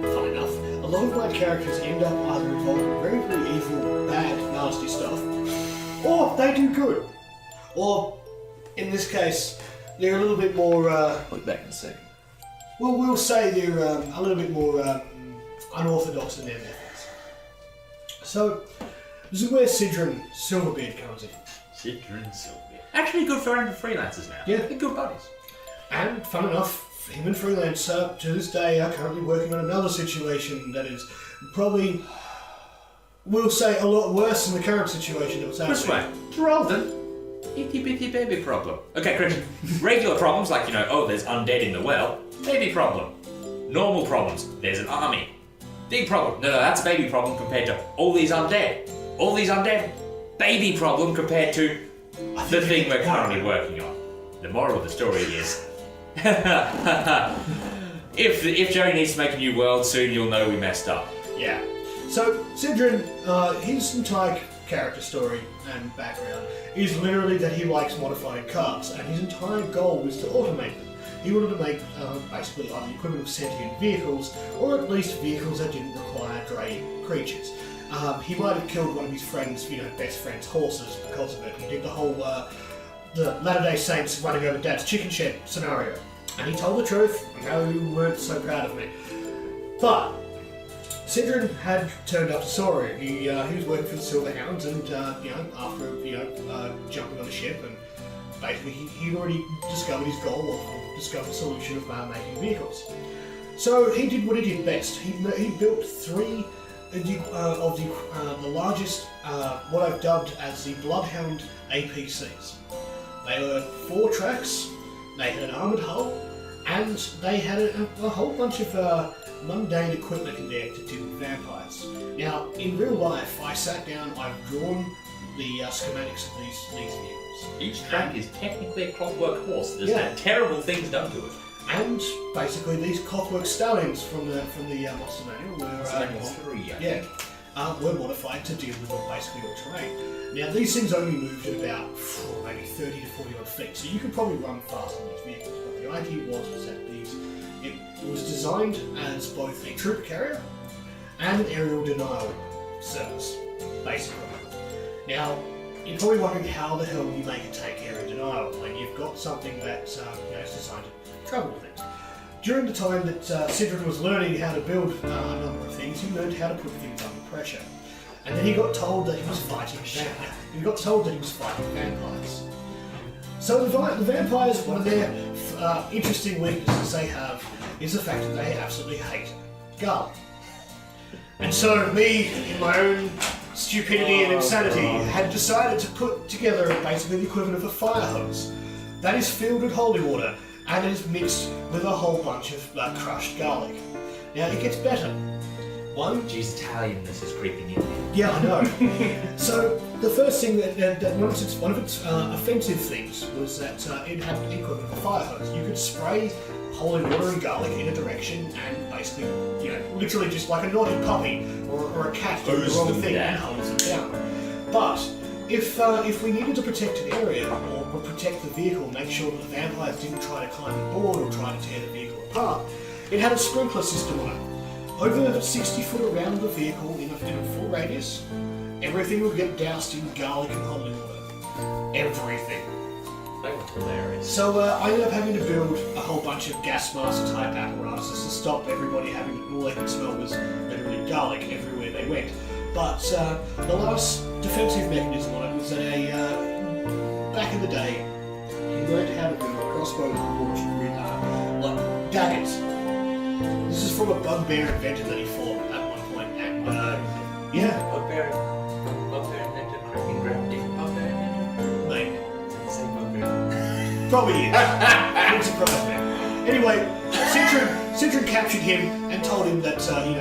funny enough, a lot of my characters end up either involved in very, very evil, bad, nasty stuff, or they do good. Or, in this case, they're a little bit more, Look back in a second. well, we'll say they're a little bit more unorthodox in their methods. So, this is where Sidran Silverbeard comes in. Sidran Silverbeard. Actually good for freelancers now. Yeah. They're good buddies. And, fun enough, him and Freelancer, to this day, are currently working on another situation that is probably, we'll say, a lot worse than the current situation that was happening. This way. Teraldon. Itty bitty baby problem. Okay, Chris. Regular problems like, there's undead in the well. Baby problem. Normal problems. There's an army. Big problem. No, that's a baby problem compared to all these undead. All these undead. Baby problem compared to the thing we're currently working on. The moral of the story is... if Joey needs to make a new world, soon you'll know we messed up. Yeah. So, Sidran, his entire character story and background is literally that he likes modifying cars, and his entire goal was to automate them. He wanted to make basically either the equivalent of sentient vehicles, or at least vehicles that didn't require draying creatures. He might have killed one of his friends, best friend's horses because of it. He did the whole the Latter-day Saints running over Dad's chicken shed scenario. And he told the truth, I know you weren't so proud of me. But Sidran had turned up to Soru. He was working for the Silver Hounds, and after jumping on a ship, and basically he'd already discovered his goal, or discovered the solution of making vehicles. So he did what he did best. He built 3 of the largest, what I've dubbed as the Bloodhound APCs. They were 4 tracks. They had an armoured hull, and they had a whole bunch of mundane equipment in there to deal with vampires. Now, in real life, I sat down, I've drawn the schematics of these vehicles. Each track is technically a clockwork horse. There's Yeah. terrible things done to it. And basically, these clockwork stallions from the Monster Manual were modified to deal with basically all terrain. Now, these things only moved at about maybe 30 to 40 odd feet, so you could probably run fast on these vehicles. But the idea was that it was designed as both a troop carrier and an aerial denial service, basically. Now, you're probably wondering how the hell you make a tank aerial denial when you've got something that's is designed to travel with things. during the time that Sidron was learning how to build a number of things, he learned how to put things under pressure. And then he got told that he was fighting vampires. So the vampires, one of their interesting weaknesses they have is the fact that they absolutely hate garlic. And so me, in my own stupidity and insanity, had decided to put together basically the equivalent of a fire hose that is filled with holy water and is mixed with a whole bunch of crushed garlic. Now it gets better. One, Geez, Italianness is creeping in. yeah, I know. So the first thing that one of its offensive things was that it had the equivalent of a fire hose. You could spray holy water and garlic in a direction and basically, literally just like a naughty puppy or a cat doing the wrong thing and hose them down. But if we needed to protect an area or protect the vehicle, make sure that the vampires didn't try to climb the board or try to tear the vehicle apart, it had a sprinkler system on it. Over 60 foot around the vehicle in a full radius, everything would get doused in garlic and holy water. Everything. That was hilarious. So I ended up having to build a whole bunch of gas mask type apparatuses to stop everybody having all they could smell was literally garlic everywhere they went. But the last defensive mechanism on it was that back in the day, he learned how to build a crossbow launched with daggers. This is from a bugbear inventor that he fought at one point, and Bugbear invented cracking ground, different bugbear invented. mate, Is it the same bugbear? probably is. Wouldn't surprise me. Anyway, Citron captured him and told him that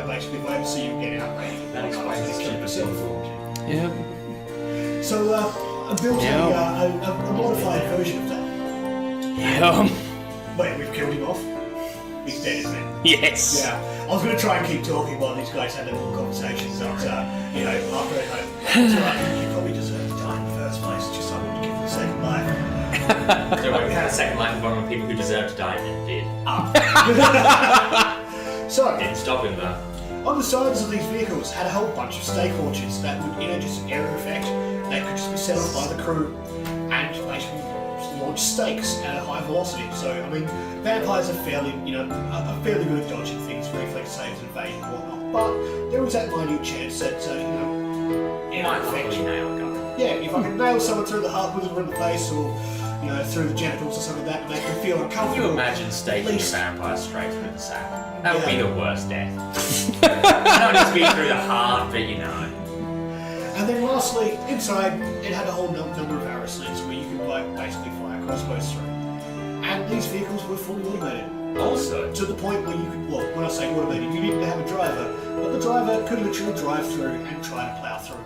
basically if I ever see you again out, mate, That explains his keep yourself. Yep. So I built a modified version of that. Yeah. Wait, we've killed him off? He's dead, isn't he? Yes. Yeah. I was going to try and keep talking while these guys had their little conversations, but, after I hope. It's alright, you probably deserve to die in the first place, just so I wouldn't give them a second life. So we had a second life of one of people who deserved to die and did. So, Didn't stop him though. on the sides of these vehicles had a whole bunch of stake launchers that would, just an area effect, that could just be set off by the crew and basically launch stakes at a high velocity. So, vampires are fairly good at dodging things, reflex saves and evasion and whatnot, but there was that minute chance that, it Might might affect probably you. nail guy. Yeah, if I could nail someone through the heart, wither in the face, or, through the genitals or something like that, and make them feel Can uncomfortable. you imagine staking a least- vampire straight through the sack? That would Yeah. be the worst death. Not just be through the heart, but And then lastly, inside, it had a whole number of arrow slits where you could basically fire crossbows through. And these vehicles were fully automated. Also, To the point where you could, when I say automated, you didn't have a driver, but the driver could literally drive through and try to plough through,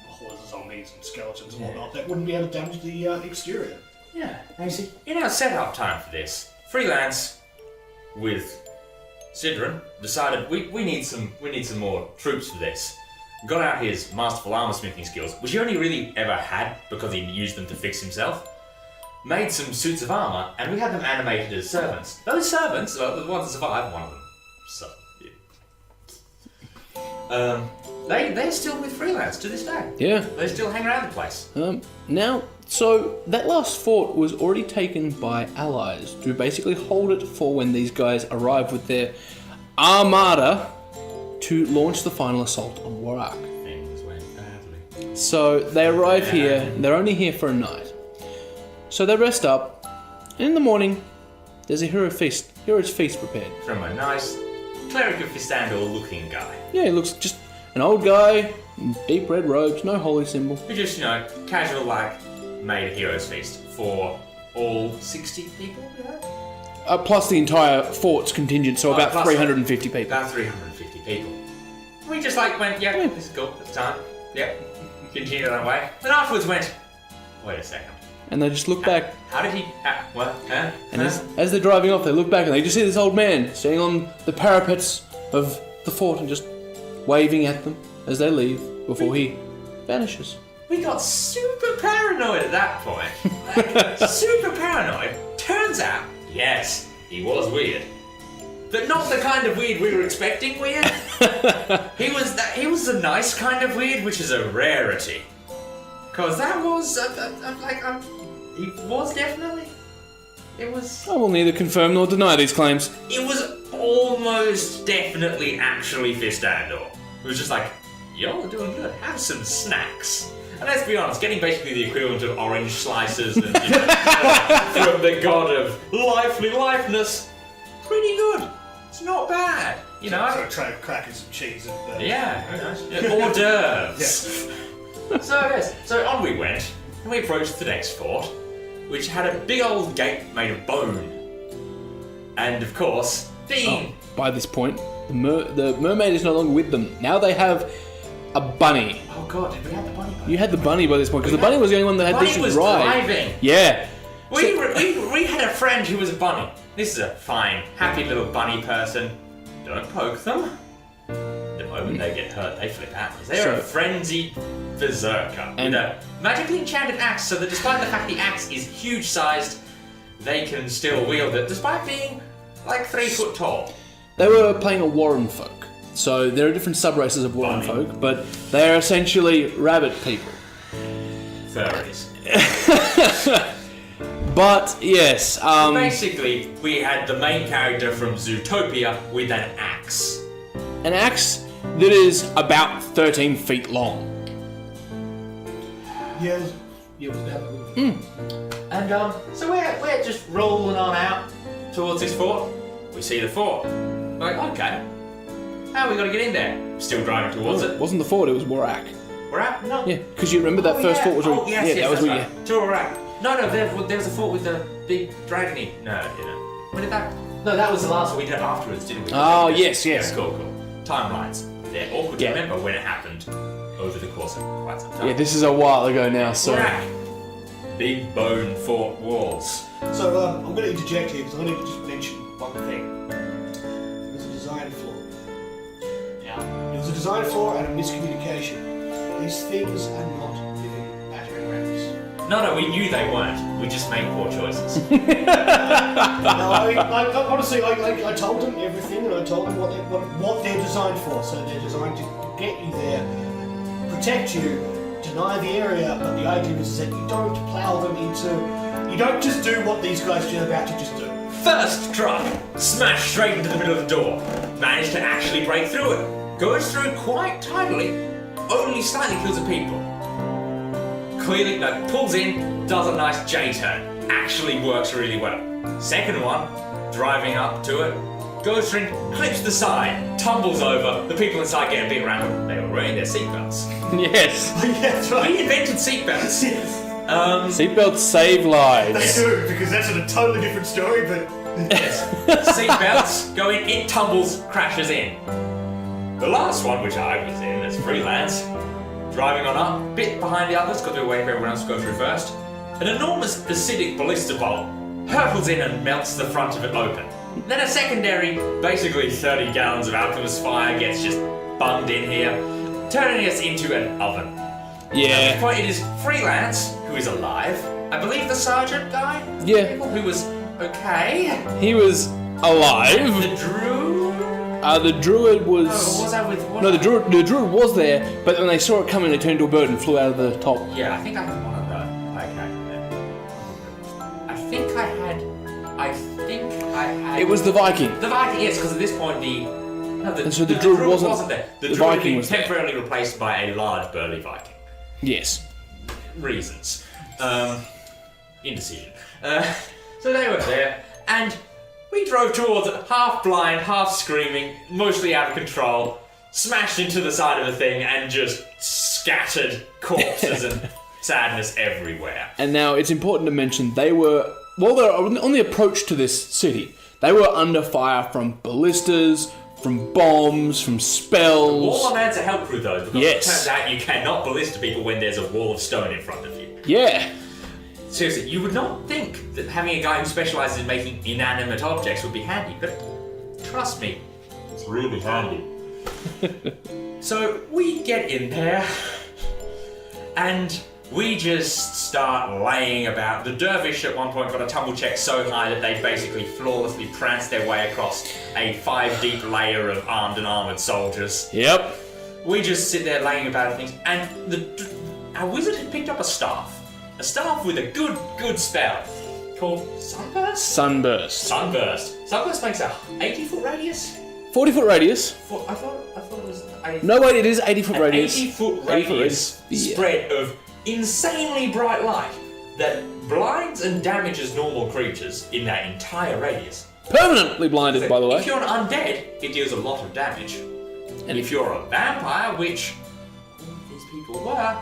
hordes of zombies and skeletons and whatnot that wouldn't be able to damage the exterior. yeah, you see, in our setup time for this, Freelance with Sidron decided we need some more troops for this. Got out his masterful armor smithing skills, which he only really ever had because he used them to fix himself. Made some suits of armor, and we had them animated as servants. Those servants, the ones that survived, one of them. So, yeah. They're still with Freelance to this day. Yeah. They still hang around the place. So that last fort was already taken by allies to basically hold it for when these guys arrive with their armada to launch the final assault on Warrak. Things went badly. So they arrive here, they're only here for a night. So they rest up, and in the morning, there's a hero's feast prepared. From a nice cleric of Fistandor looking guy. Yeah, he looks just an old guy, in deep red robes, no holy symbol. Who just, casual made a hero's feast for all 60 people, Plus the entire fort's contingent, so about plus 350 people. About 350 people. We just went, yeah, this is cool, it's time. Yep. Continued on our way. Then afterwards went, wait a second. And they just look back, How did he, what, huh? and as they're driving off, they look back and they just see this old man standing on the parapets of the fort and just waving at them as they leave before he vanishes. We got super paranoid at that point. Super paranoid. Turns out, yes, he was weird. But not the kind of weird we were expecting weird. He was the nice kind of weird, which is a rarity. Because that was, he was definitely It was. I will neither confirm nor deny these claims. It was almost definitely actually Fistandor. It was just like, y'all are doing good. Have some snacks. And let's be honest, getting basically the equivalent of orange slices and, from the god of lively liveness, pretty good. It's not bad. You know. So a tray of crackers and cheese and. Yeah, hors d'oeuvres. So on we went, and we approached the next fort, which had a big old gate made of bone. And of course, being... By this point, the mermaid is no longer with them. Now they have a bunny. Oh god, did we have the bunny? You had the bunny by this point, because the bunny was the only one that had this bunny was ride. driving. Yeah. We had a friend who was a bunny. This is a fine, happy little bunny person. Don't poke them. The moment they get hurt, they flip out. They're a frenzied berserker with a magically enchanted axe, so that despite the fact the axe is huge-sized, they can still wield it, despite being like 3 foot tall. They were playing a Warren folk. So there are different sub-races of Warren folk, but they are essentially rabbit people. Furries. But, yes, basically, we had the main character from Zootopia with an axe. An axe that is about 13 feet long. Yeah, it was about that. And so we're just rolling on out towards this fort. We see the fort. We're like, okay, how are we gonna get in there? Still driving towards it. It wasn't the fort, it was Warak. Warak? No. Yeah, because you remember that first fort was... Yes, that was where right. To Warak. No, there was a fort with the big dragony. No, you know. When did that... No, that was the last one we did afterwards, didn't we? Oh, yes. Yeah, cool. Timelines. They're awkward to remember when it happened over the course of quite some time. Yeah, this is a while ago now, so... Warak. Big bone fort walls. So I'm going to interject here because I need to just mention one thing. It was a design flaw. Yeah. It was a design flaw and a miscommunication. These things are not living battering rams. No, we knew they weren't. We just made poor choices. No, I mean, honestly, I told them everything, and I told them what they're designed for. So they're designed to get you there, protect you, deny the area. But the idea is that you don't plow them into. You don't just do what these guys are about to just do. First try, smash straight into the middle of the door. Managed to actually break through it. Goes through quite tidily. Only slightly kills the people. Clearly, pulls in, does a nice J-turn. Actually works really well. Second one, driving up to it, goes through, clips the side, tumbles over, the people inside get a big round. They were wearing their seatbelts. Yes. Yeah, that's right. We invented seatbelts. Yes. Seatbelts save lives. They do, because that's a totally different story, but... Yes. Seatbelts go in, it tumbles, crashes in. The last one, which I was in as freelance, driving on up, bit behind the others, because we were waiting for everyone else to go through first. An enormous acidic ballista bolt hurtles in and melts the front of it open. Then a secondary, basically 30 gallons of alchemist fire gets just bunged in here, turning us into an oven. Yeah. At this point, it is freelance, who is alive. I believe the sergeant guy? Yeah. Who was okay. He was alive. The druid? The druid was... Oh, was I with... No, the druid was there, but when they saw it coming, it turned into a bird and flew out of the top. Yeah, I think I had one of the... I had... It was the Viking. The Viking, yes, because at this point the druid wasn't there. The the druid Viking being was there. temporarily replaced by a large burly Viking. Yes. Reasons. Indecision. So they were there, and we drove towards it, half blind, half screaming, mostly out of control, smashed into the side of the thing, and just scattered corpses and sadness everywhere. And now it's important to mention they were, while they're on the approach to this city, they were under fire from ballistas, from bombs, from spells. All man's a help crew though, because Yes. it turns out you cannot ballista people when there's a wall of stone in front of you. Yeah. Seriously, you would not think that having a guy who specialises in making inanimate objects would be handy, but trust me, it's really handy. So we get in there, and we just start laying about. The dervish at one point got a tumble check so high that they basically flawlessly pranced their way across a 5-deep layer of armed and armoured soldiers. Yep. We just sit there laying about at things, and our wizard had picked up a staff with a good spell. called Sunburst? Sunburst. Sunburst makes a 80-foot radius? 40-foot radius. I thought it was 80. No, wait, it is 80-foot radius. 80-foot 80-foot radius Yeah. spread of insanely bright light that blinds and damages normal creatures in that entire radius. Permanently blinded, by the way. If you're an undead, it deals a lot of damage. And if you're a vampire, which these people were,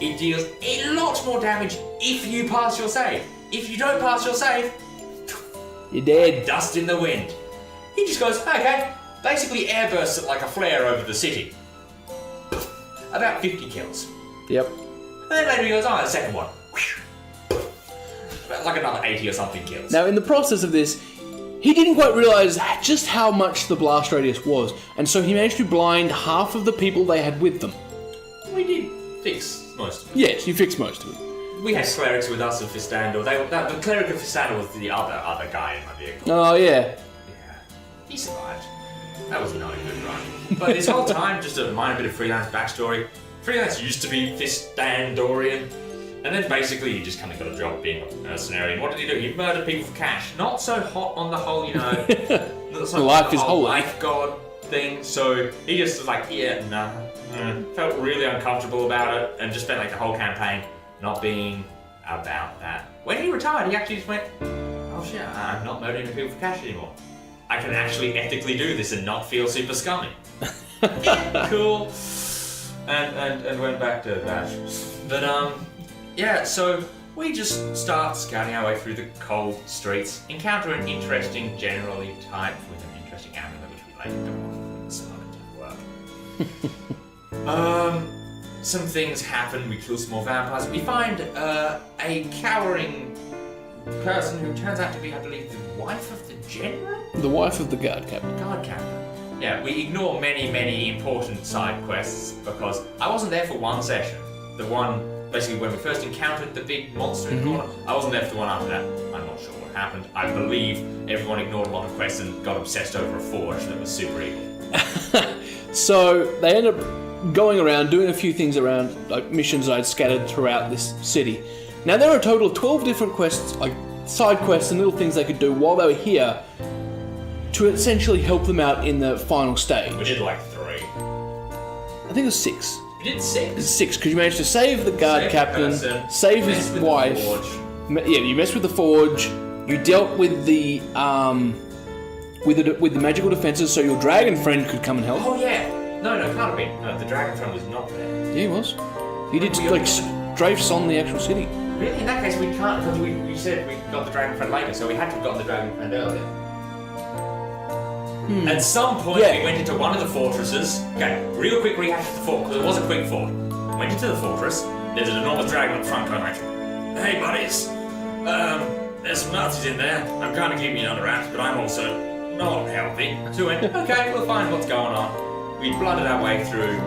it deals a lot more damage if you pass your save. If you don't pass your save, You're dead. dust in the wind. He just goes, okay, basically airbursts it like a flare over the city. About 50 kills. Yep. And then later he goes, the second one. Like another 80 or something kills. Now, in the process of this, he didn't quite realise just how much the blast radius was, and so he managed to blind half of the people they had with them. We did fix most of it. Yes, you fixed most of it. We had clerics with us of Fistandor. The cleric of Fistandor was the other guy in my vehicle. Oh, yeah. Yeah, he survived. That was not a good run. But this whole time, just a minor bit of freelance backstory. Freelance used to be Fistandorian, and then basically he just kind of got a job being a mercenary. And what did he do? He murdered people for cash. Not so hot on the whole, not so Life is the whole life god thing. So he just was like, felt really uncomfortable about it, and just spent like the whole campaign not being about that. When he retired, he actually just went, oh shit, I'm not murdering people for cash anymore. I can actually ethically do this and not feel super scummy. Yeah, cool. And went back to that. But so we just start scouting our way through the cold streets, encounter an interesting generally type with an interesting amulet which we later go off and work. Some things happen, we kill some more vampires. We find a cowering person who turns out to be, I believe, the wife of the general? The wife of the guard captain. Guard captain. Yeah, we ignore many important side quests because I wasn't there for one session. The one, basically, when we first encountered the big monster in the corner, I wasn't there for the one after that. I'm not sure what happened. I believe everyone ignored a lot of quests and got obsessed over a forge that was super evil. So they end up going around, doing a few things around, like missions I'd scattered throughout this city. Now there are a total of 12 different quests, like side quests and little things they could do while they were here to essentially help them out in the final stage. We did like 3. I think it was 6. We did 6? It's 6, because you managed to save the guard captain, save his wife. You messed with the forge. You dealt with the with the magical defenses, so your dragon friend could come and help. Oh yeah. No, can't have been. No, the dragon friend was not there. Yeah, he was. He did like strafes on the actual city. Really? In that case, we can't, because we said we got the dragon friend later, so we had to have gotten the dragon friend earlier. At some point, we went into one of the fortresses. Okay, real quick rehash of the fort, because it was a quick fort. Went into the fortress. There's an enormous dragon up front going like, hey buddies, there's some Nazis in there. I'm kind of keeping you under wraps, but I'm also not healthy. So we went, okay, we'll find what's going on. We blooded our way through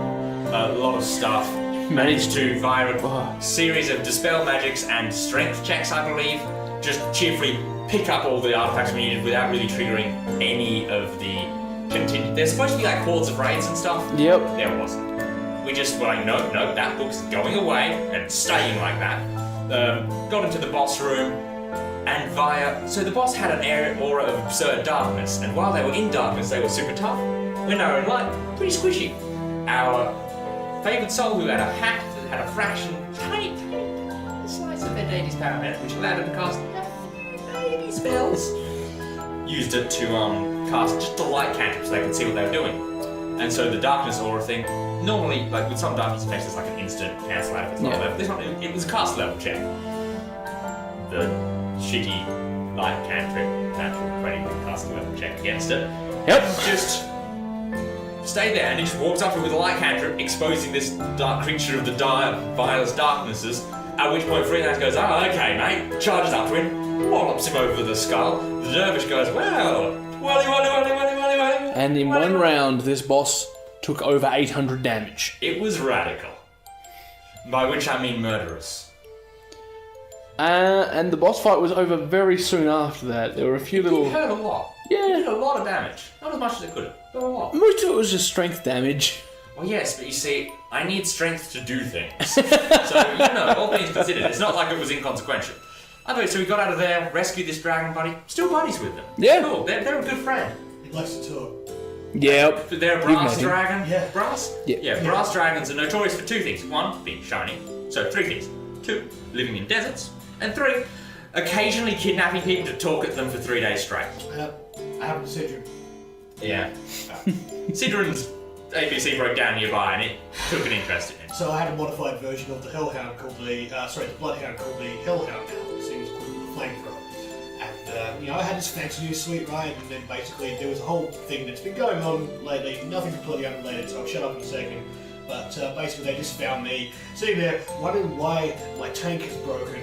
a lot of stuff. Managed to, via a series of dispel magics and strength checks, I believe, just cheerfully pick up all the artifacts we needed without really triggering any of the continued. There's supposed to be like cords of raids and stuff. Yep. There wasn't. We just were like, no, that book's going away and staying like that. Got into the boss room and so the boss had an aura of absurd darkness, and while they were in darkness, they were super tough. When they were in light, pretty squishy. Our favoured soul, who had a hat that had a fraction, tiny slice of their deity's power in it, which allowed her to cast baby spells, used it to cast just a light cantrip so they could see what they were doing. And so the darkness aura thing, normally, like with some darkness effects, it's like an instant cancel out if it's not level. This one, it was a cast level check. The shitty light cantrip, natural 20 with cast level check against it. Yep. Just stay there, and he just walks up with a light cantrip, exposing this dark creature of the vilest darknesses. At which point Freelance goes, okay, mate, charges up to him, wallops him over the skull. The dervish goes, well, wally. And in one round, this boss took over 800 damage. It was radical. By which I mean murderous. And the boss fight was over very soon after that. There were a few little... It hurt a lot. Yeah. It did a lot of damage. Not as much as it could have, but a lot. Most of it was just strength damage. Well, yes, but you see, I need strength to do things. So, all things considered, it's not like it was inconsequential. Okay, so we got out of there, rescued this dragon buddy. Still buddies with them. Yeah. Cool. They're a good friend. He likes to talk. Yep. They're a brass dragon. Yeah. Brass? Yeah. Brass dragons are notorious for two things. One, being shiny. So 3 things. 2, living in deserts. And 3, occasionally kidnapping people to talk at them for 3 days straight. I haven't said you. Yeah. Sidron's APC broke down nearby and it took an interest in him. So I had a modified version of the Hellhound called the Bloodhound called the Hellhound now. So he was called the Flamethrower. And, I had this fancy new sweet ride, and then basically there was a whole thing that's been going on lately, nothing completely unrelated, so I'll shut up in a second. But basically they just found me sitting there wondering why my tank is broken.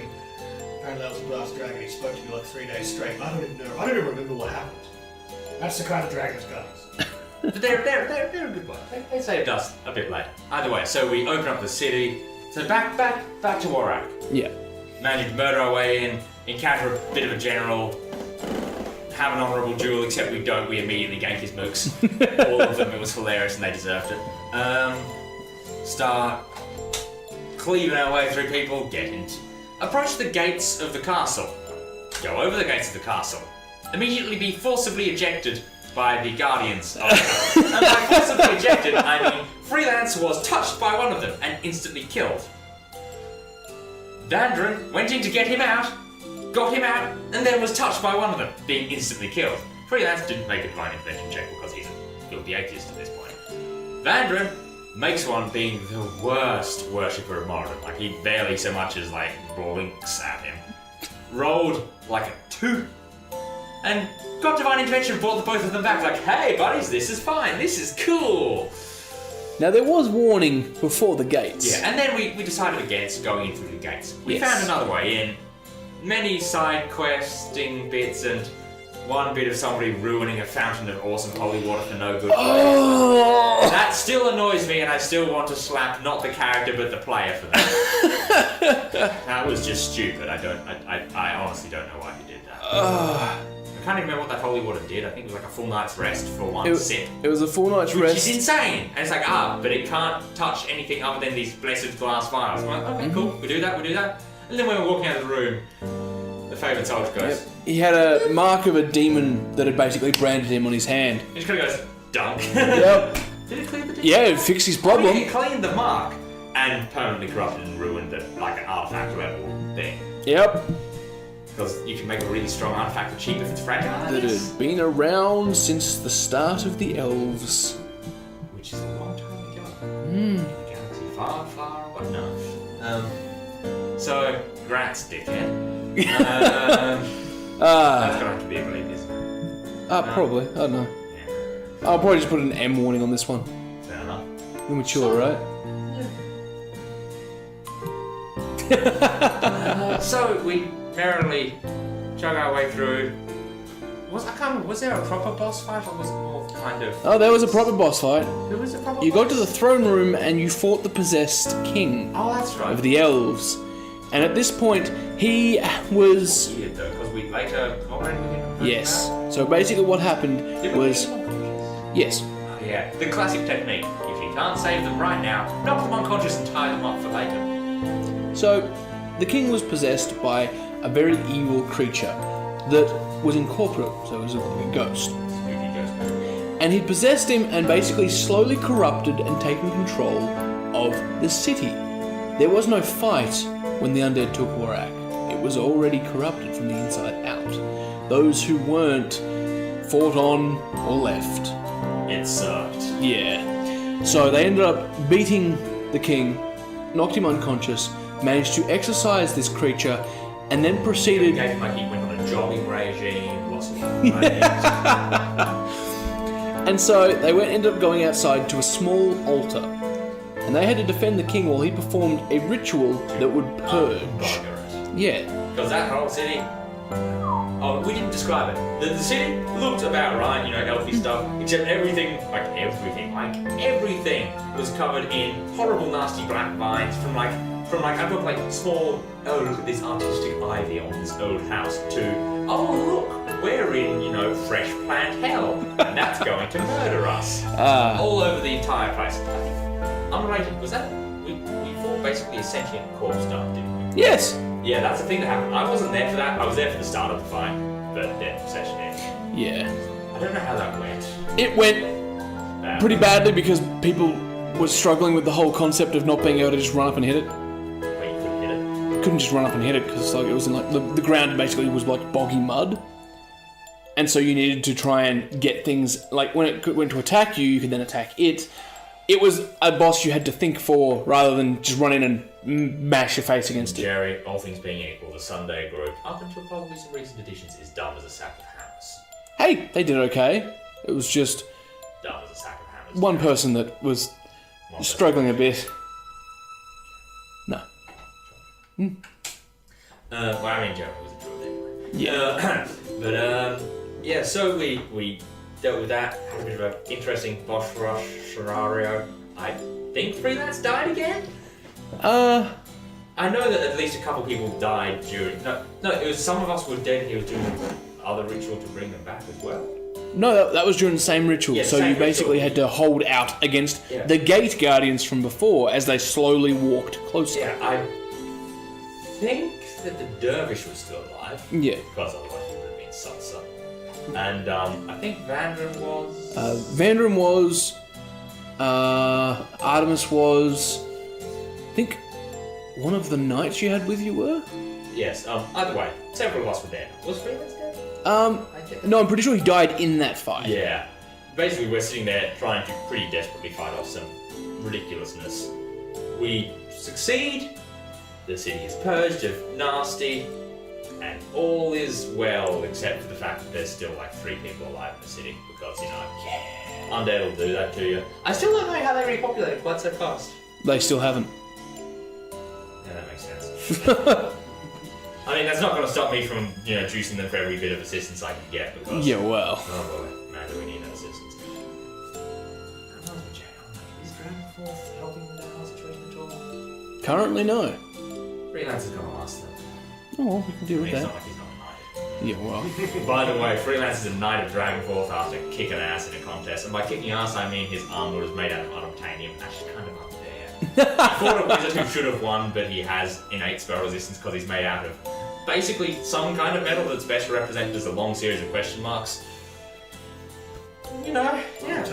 Apparently that was a brass dragon. He spoke to me like 3 days straight. I don't even know. I don't even remember what happened. That's the kind of dragon's guys. But they're a good one. They saved us a bit later. Either way, so we open up the city. So back to Warak. Yeah. Managed to murder our way in, encounter a bit of a general, have an honourable duel, except we don't. We immediately gank his mooks. All of them. It was hilarious and they deserved it. Start cleaving our way through people. Approach the gates of the castle. Go over the gates of the castle. Immediately be forcibly ejected by the guardians. And by forcibly ejected, I mean Freelance was touched by one of them and instantly killed. Vandren went in to get him out, got him out, and then was touched by one of them, being instantly killed. Freelance didn't make a divine intervention check because he's a filthy atheist at this point. Vandren makes one, being the worst worshipper of Moradin. Like, he barely so much as, blinks at him. Rolled like a 2. And got divine intervention, brought the both of them back, like, hey buddies, this is fine, this is cool. Now there was warning before the gates. Yeah, and then we decided against going in through the gates. We Yes. found another way in. Many side questing bits and one bit of somebody ruining a fountain of awesome holy water for no good. Oh! That still annoys me, and I still want to slap not the character but the player for that. That was just stupid. I honestly don't know why he did that. I can't even remember what that holy water did. I think it was like a full night's rest for one sip. It was a full night's Which rest. is insane. And it's like, but it can't touch anything other than these blessed glass vials. I'm like, okay, cool, we do that. And then when we're walking out of the room, the favourite soldier goes... Yep. He had a mark of a demon that had basically branded him on his hand. He just kind of goes, dunk. Yep. Did it clear the demon? Yeah, it fixed his problem. He cleaned the mark and permanently corrupted and ruined it, like an artifact level thing. Yep. Because you can make a really strong artifact cheap if it's fragile. That had been around since the start of the elves. Which is a long time ago. In a galaxy far, far away. No. So, grats, dickhead. That's gonna have to be a belief, isn't it? Probably. I don't know. Yeah. I'll probably just put an M warning on this one. Fair enough. Immature, right? So we merrily chug our way through. I can't remember, was there a proper boss fight or was it more kind of... Oh, there was a proper boss fight. There was a proper You boss? got to the throne room and you fought the possessed king Oh, that's right. of the elves. And at this point, he was... Weird though, because we later cooperated with him. Yes. So basically what happened Did we was... make him unconscious? Yes. Oh, yeah, the classic technique. If you can't save them right now, knock them unconscious and tie them up for later. So, the king was possessed by a very evil creature that was incorporeal, so it was like a ghost. Spooky ghost. And he possessed him and basically slowly corrupted and taken control of the city. There was no fight when the undead took Warak. It was already corrupted from the inside out. Those who weren't fought on or left. It sucked. Yeah. So they ended up beating the king, knocked him unconscious, managed to exorcise this creature, and then proceeded... Gave him like he went on a jogging regime, lost his money. And so they ended up going outside to a small altar, and they had to defend the king while he performed a ritual that would purge. Yeah. Because that whole city... Oh, we didn't describe it. The city looked about right, elfy stuff, except everything was covered in horrible, nasty black vines from I put like small, oh look at this artistic ivy on this old house, to, oh look, we're in, fresh plant hell, and that's going to murder us. All over the entire place. Unrelated, was that, we fought basically a sentient corpse stuff, didn't we? Yes. Yeah, that's the thing that happened. I wasn't there for that. I was there for the start of the fight, but then session ended. Yeah. I don't know how that went. It went pretty badly because people were struggling with the whole concept of not being able to just run up and hit it. But you couldn't hit it. Couldn't just run up and hit it because like it was in like the ground basically was like boggy mud, and so you needed to try and get things like when it went to attack you, you could then attack it. It was a boss you had to think for rather than just run in and mash your face against it. Jerry, all things being equal, the Sunday group, up until probably some recent additions, is dumb as a sack of hammers. Hey, they did okay. It was just Dumb as a sack of hammers. one person that was One struggling a bit. No. Well, I mean, Jerry was a druid anyway. Yeah. But yeah, so we dealt with that, had a bit of an interesting boss rush scenario. I think Freelance died again? I know that at least a couple people died during... No, it was some of us were dead and he was doing other ritual to bring them back as well. No, that was during the same ritual. Yeah, so same you basically ritual. had to hold out against the gate guardians from before as they slowly walked closer. Yeah, I think that the dervish was still alive. Yeah. Because otherwise it would have been Sansa. And I think Vandren was... Vandren was... Artemis was... I think one of the knights you had with you were? Yes, either way, several of us were there. Was Freelance dead? No, I'm pretty sure he died in that fight. Yeah. Basically, we're sitting there trying to pretty desperately fight off some ridiculousness. We succeed, the city is purged of nasty, and all is well, except for the fact that there's still like 3 people alive in the city, because, you know, Undead will do that to you. I still don't know how they repopulated quite so fast. They still haven't. Yeah, that makes sense. I mean, that's not going to stop me from, you know, juicing them for every bit of assistance I can get, because... Yeah, well. Oh boy, man, do we need that assistance. Is Dragonforth helping with that whole situation at all? Currently, no. Freelance is going to last them. Oh, well, we can deal I with mean, it's that. not like he's not a knight. Yeah, well. By the way, Freelance is a knight of Dragonforth after kicking ass in a contest. And by kicking ass, I mean his armor is made out of unobtainium. That's kind of unfair. He fought a wizard who should have won, but he has innate spell resistance because he's made out of basically some kind of metal that's best represented as a long series of question marks. You know, yeah.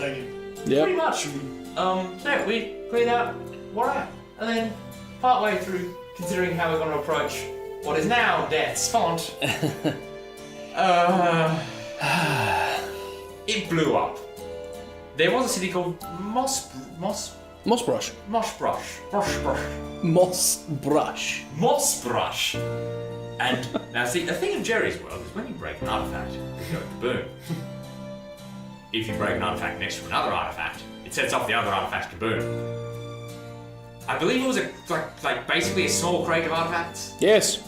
Yep. Pretty much. So we cleared out Warrior, and then partway through considering how we're going to approach what is now Death's Font, it blew up. There was a city called Mossbrush. Mossbrush. And now see, the thing of Jerry's world is when you break an artifact, you go kaboom. If you break an artifact next to another artifact, it sets off the other artifact kaboom. I believe it was like basically a small crate of artifacts. Yes.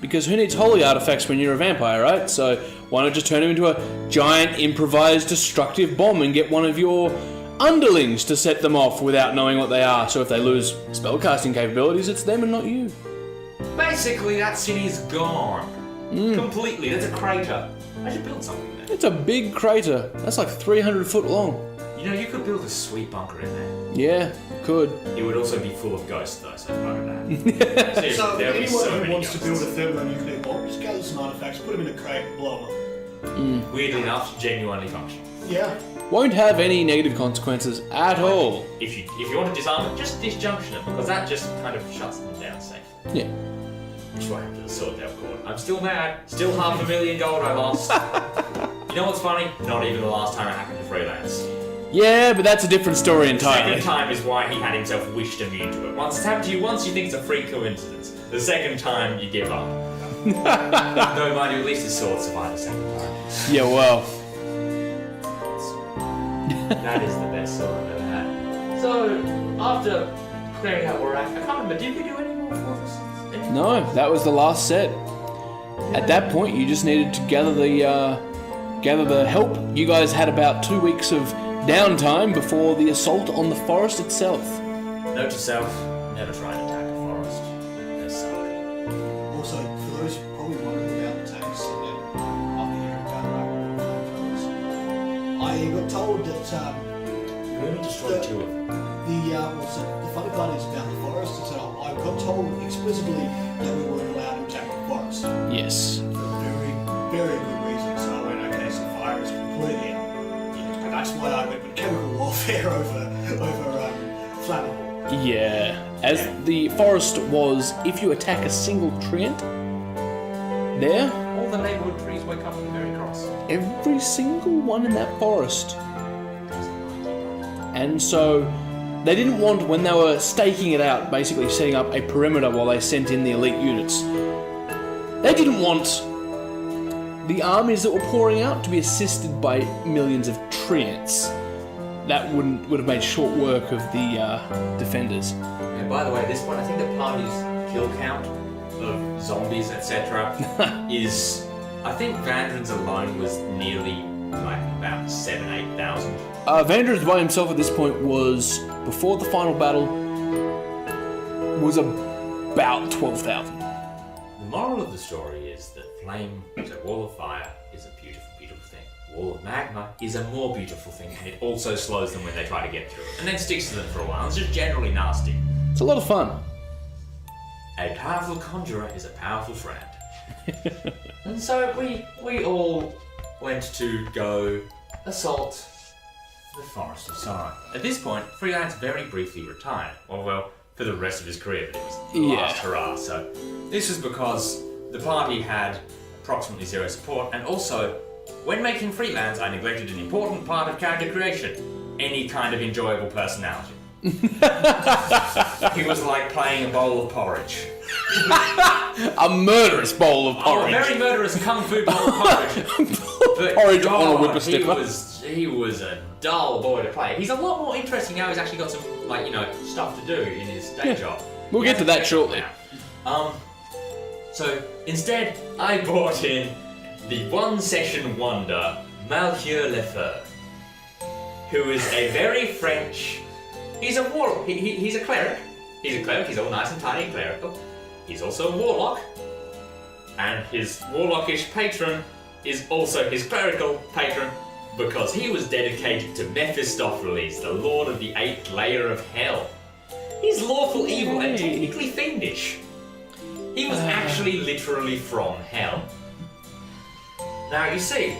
Because who needs holy artifacts when you're a vampire, right? So why not just turn them into a giant improvised destructive bomb and get one of your underlings to set them off without knowing what they are. So if they lose spellcasting capabilities, it's them and not you. Basically, that city is gone. Completely. That's a crater. I should build something there. It's a big crater. That's like 300 foot long. You know, you could build a sweet bunker in there. Yeah, could. It would also be full of ghosts, though, so fuck that. Seriously, So there would be anyone so who many wants to ghosts. build a thermonuclear bomb, just gather some artifacts, put them in a crate, and blow them up. Weirdly enough, genuinely functional. Yeah. Won't have any negative consequences at all. If you want to disarm it, just disjunction it, because that just kind of shuts them down safely. Yeah. Which is what happened to the sword they've caught. I'm still mad. Still $500,000 gold I lost. You know what's funny? Not even the last time it happened to Freelance. Yeah, but that's a different story The entirely. second time is why he had himself wished immune to it. Once it's happened to you once, you think it's a freak coincidence. The second time, you give up. No, mind you, at least his sword survived the second time. Yeah, well. That is the best sword I've ever had. So, after clearing out Warrak, I can't remember, did we do any more fortresses? No, that was the last set. At that point, you just needed to gather the help. You guys had about 2 weeks of downtime before the assault on the forest itself. Note to self, never try and attack a forest. They suck. Also, for those probably wondering about the tanks, and then after hearing about that, I got told that We only destroyed 2 of them. The funny part is about the forest is that I got told explicitly that we weren't allowed to attack the forest Yes. for a very, very good reason. So I went, okay, so fire is completely out. Yeah, and that's why I went with chemical warfare over flammable. Yeah. As the forest was, if you attack a single treant, there, All the neighbourhood trees wake up and are very cross. every single one in that forest. And so they didn't want, when they were staking it out, basically setting up a perimeter while they sent in the elite units, they didn't want the armies that were pouring out to be assisted by millions of treants. That would have made short work of the defenders. And by the way, at this point, I think the party's kill count of zombies, etc., is... I think Vandrin's alone was nearly like about 7,000-8,000. Vanders by himself at this point was, before the final battle, was about 12,000. The moral of the story is that flame, so wall of fire, is a beautiful, beautiful thing. Wall of magma is a more beautiful thing, and it also slows them when they try to get through it, and then sticks to them for a while. It's just generally nasty. It's a lot of fun. A powerful conjurer is a powerful friend. And so we all went to go assault the Forest of Sorrow. At this point, Freelance very briefly retired. Well, for the rest of his career, but it was the last hurrah. So this was because the party had approximately 0 support, and also, when making Freelance, I neglected an important part of character creation: any kind of enjoyable personality. He was like playing a bowl of porridge. A murderous bowl of porridge. Oh, a very murderous kung fu bowl of porridge. But Porridge on a whippersnapper. He was a dull boy to play. He's a lot more interesting now. He's actually got some, stuff to do in his day job. We'll get to that shortly. So instead, I brought in the one-session wonder, Malchieur Lefebvre, who is a very French. He's a warlock. He's a cleric. He's all nice and tidy and clerical. He's also a warlock, and his warlockish patron is also his clerical patron, because he was dedicated to Mephistopheles, the lord of the 8th layer of hell. He's lawful evil and technically fiendish. He was actually literally from hell. Now you see,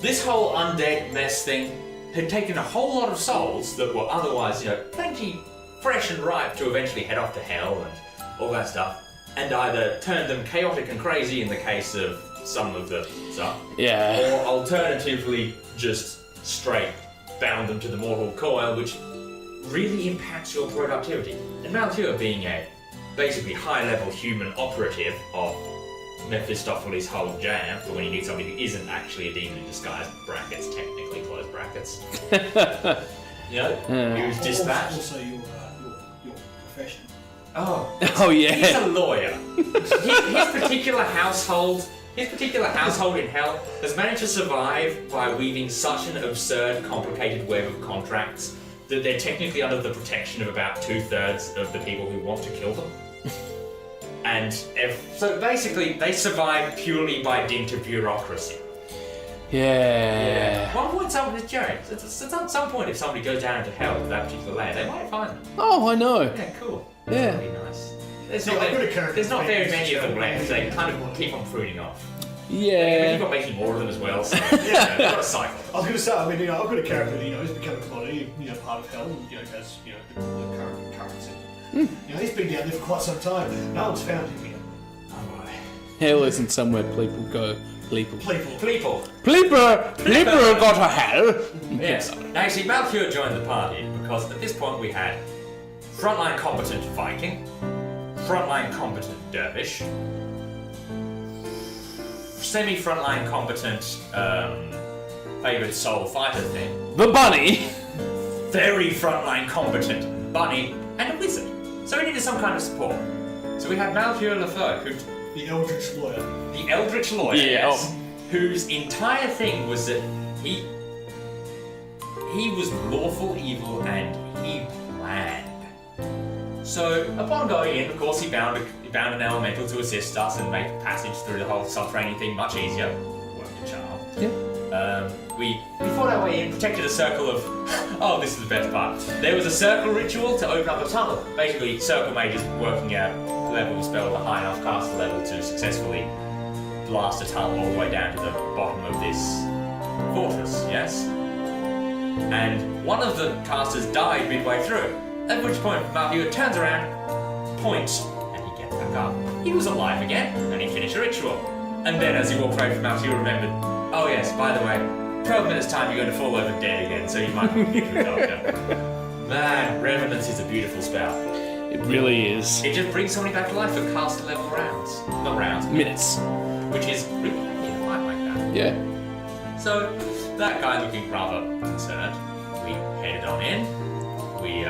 this whole undead mess thing had taken a whole lot of souls that were otherwise, plenty fresh and ripe to eventually head off to hell and all that stuff, and either turned them chaotic and crazy in the case of some of the stuff, or alternatively just straight bound them to the mortal coil, which really impacts your productivity. And Malchieur, being a basically high-level human operative of Mephistopheles' whole jam, for when you need somebody who isn't actually a demon in disguise, brackets, technically close brackets. He was dispatched. Also your profession. Oh yeah. He's a lawyer. His particular household in hell has managed to survive by weaving such an absurd, complicated web of contracts that they're technically under the protection of about 2/3 of the people who want to kill them. And so basically, they survive purely by dint of bureaucracy. Yeah. One point, at some point, if somebody goes down into hell to that particular layer, they might find them. Oh, I know. Yeah, cool. Yeah. That'd be nice. There's I've not very many of them left. They kind of keep on pruning off. Yeah. You've got making more of them as well, so they've got a cycle. I was going to say, I've got a character that, has become a commodity, part of hell, and, has, the current currency. He's been down there for quite some time. No one's found him yet. Oh boy. Hell isn't somewhere people go. People got to hell. Yes. Now, you see, Malchieur joined the party because at this point we had frontline competent Viking, frontline competent dervish, semi-frontline competent favoured soul fighter thing, The bunny. very frontline competent bunny, and a wizard. So we needed some kind of support. So we had Malchieur Lefebvre, The Eldritch Lawyer. the Eldritch Lawyer, yes, whose entire thing was that he was lawful evil and he planned. So upon going in, of course, he bound an elemental to assist us and make passage through the whole subterranean thing much easier. Worked a charm. Yeah. We fought our way in, protected a circle of... Oh, this is the best part. There was a circle ritual to open up a tunnel. Basically, circle mages working a level spell at a high enough caster level to successfully blast a tunnel all the way down to the bottom of this fortress, yes? And one of the casters died midway through, at which point Malheur turns around, points, and he gets back up. He was alive again, and he finished the ritual. And then as he walked away from Malheur, remembered, oh yes, by the way, 12 minutes time you're going to fall over dead again, so you might want to get to a doctor. Man, Revenance is a beautiful spell. It really is. It just brings somebody back to life for caster level rounds. Not rounds. Minutes. Which is really handy in a fight like that. Yeah. So, that guy looking rather concerned, we headed on in. We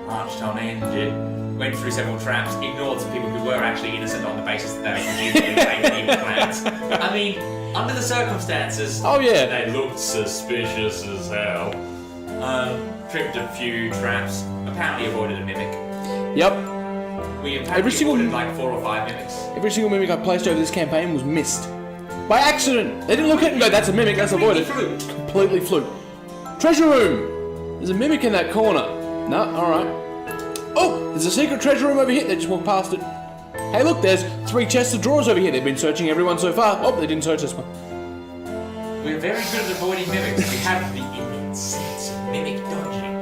marched on in, went through several traps, ignored some people who were actually innocent on the basis that they were legitimately making evil plans. I mean, under the circumstances, Oh, yeah. they looked suspicious as hell. Tripped a few traps, apparently avoided a mimic. Yep. We apparently avoided like 4 or 5 mimics. Every single mimic I placed over this campaign was missed. By accident! They didn't look at it and go, that's a mimic, that's avoided. Completely fluke. Treasure room! There's a mimic in that corner. No, alright. Oh, there's a secret treasure room over here. They just walked past it. Hey look, there's 3 chests of drawers over here. They've been searching everyone so far. Oh, they didn't search this one. We're very good at avoiding mimics. We have the innate sense of mimic dodging.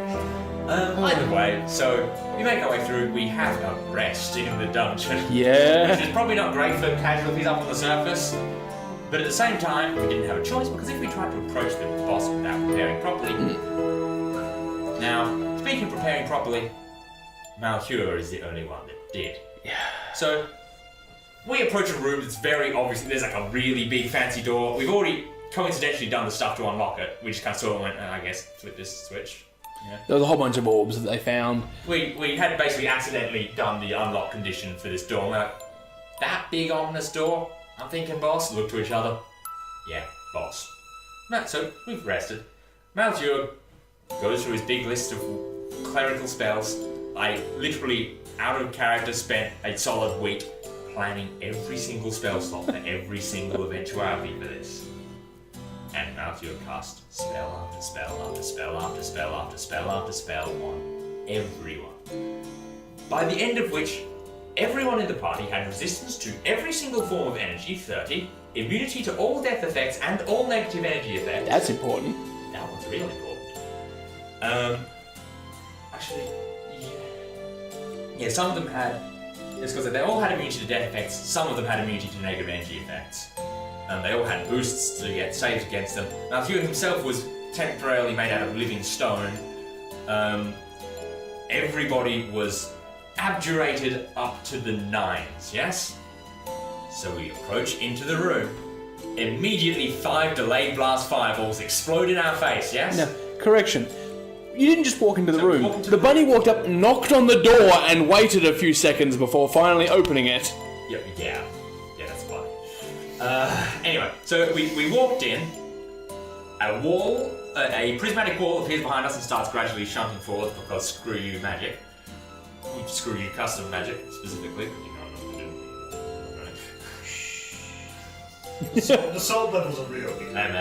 Either way, so we make our way through. We have a rest in the dungeon. Yeah. Which is probably not great for casualties up on the surface. But at the same time, we didn't have a choice because if we tried to approach the boss without preparing properly... Now, speaking of preparing properly, Malheur is the only one that did. Yeah. So, we approach a room that's very obviously, there's like a really big fancy door. We've already coincidentally done the stuff to unlock it. We just kind of saw it and went, I guess, flip this switch. Yeah. There was a whole bunch of orbs that they found. We had basically accidentally done the unlock condition for this door. We're like, that big ominous door? I'm thinking, boss. Look to each other. Yeah, boss. So, we've rested. Malheur goes through his big list of clerical spells. I literally, out of character, spent a solid week planning every single spell slot for every single eventuality for this. And Malheur cast spell after spell after spell after spell after spell after spell on everyone. By the end of which, everyone in the party had resistance to every single form of energy, 30, immunity to all death effects and all negative energy effects. That's important. That one's real important. Actually, yeah, some of them had, it's because they all had immunity to death effects, some of them had immunity to negative energy effects. They all had boosts to get saves against them. Malheur himself was temporarily made out of living stone. Everybody was abjurated up to the 9s, yes? So we approach into the room. Immediately 5 delayed blast fireballs explode in our face, yes? Now, correction. You didn't just walk into the room. The bunny walked up, knocked on the door, and waited a few seconds before finally opening it. Yeah, that's funny. Anyway, so we walked in. A wall, a prismatic wall appears behind us and starts gradually shunting forward because screw you magic. Screw you custom magic, specifically. The salt levels are real. Hey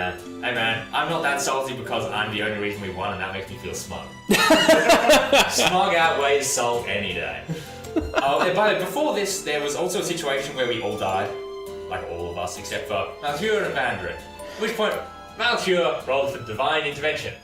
man, I'm not that salty because I'm the only reason we won and that makes me feel smug. Smug outweighs salt any day. But before this, there was also a situation where we all died. Like all of us, except for Malheur and Bandrit. At which point, Malheur rolled for divine intervention.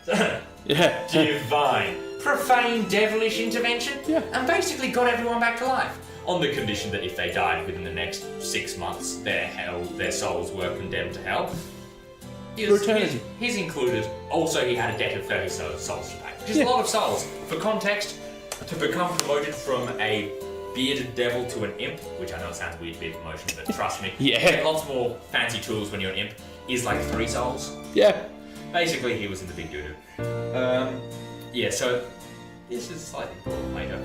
Yeah. Divine. Profane, devilish intervention. Yeah. And basically got everyone back to life. On the condition that if they died within the next 6 months, their souls were condemned to hell. For eternity. He's included. Also, he had a debt of 30 souls to pay. Which is a lot of souls. For context, to become promoted from a bearded devil to an imp, which I know sounds weird, beard promotion, but trust me, Yeah. you get lots more fancy tools when you're an imp, is like 3 souls. Yeah. Basically, he was in the big doo-doo. Yeah, so this is slightly important later.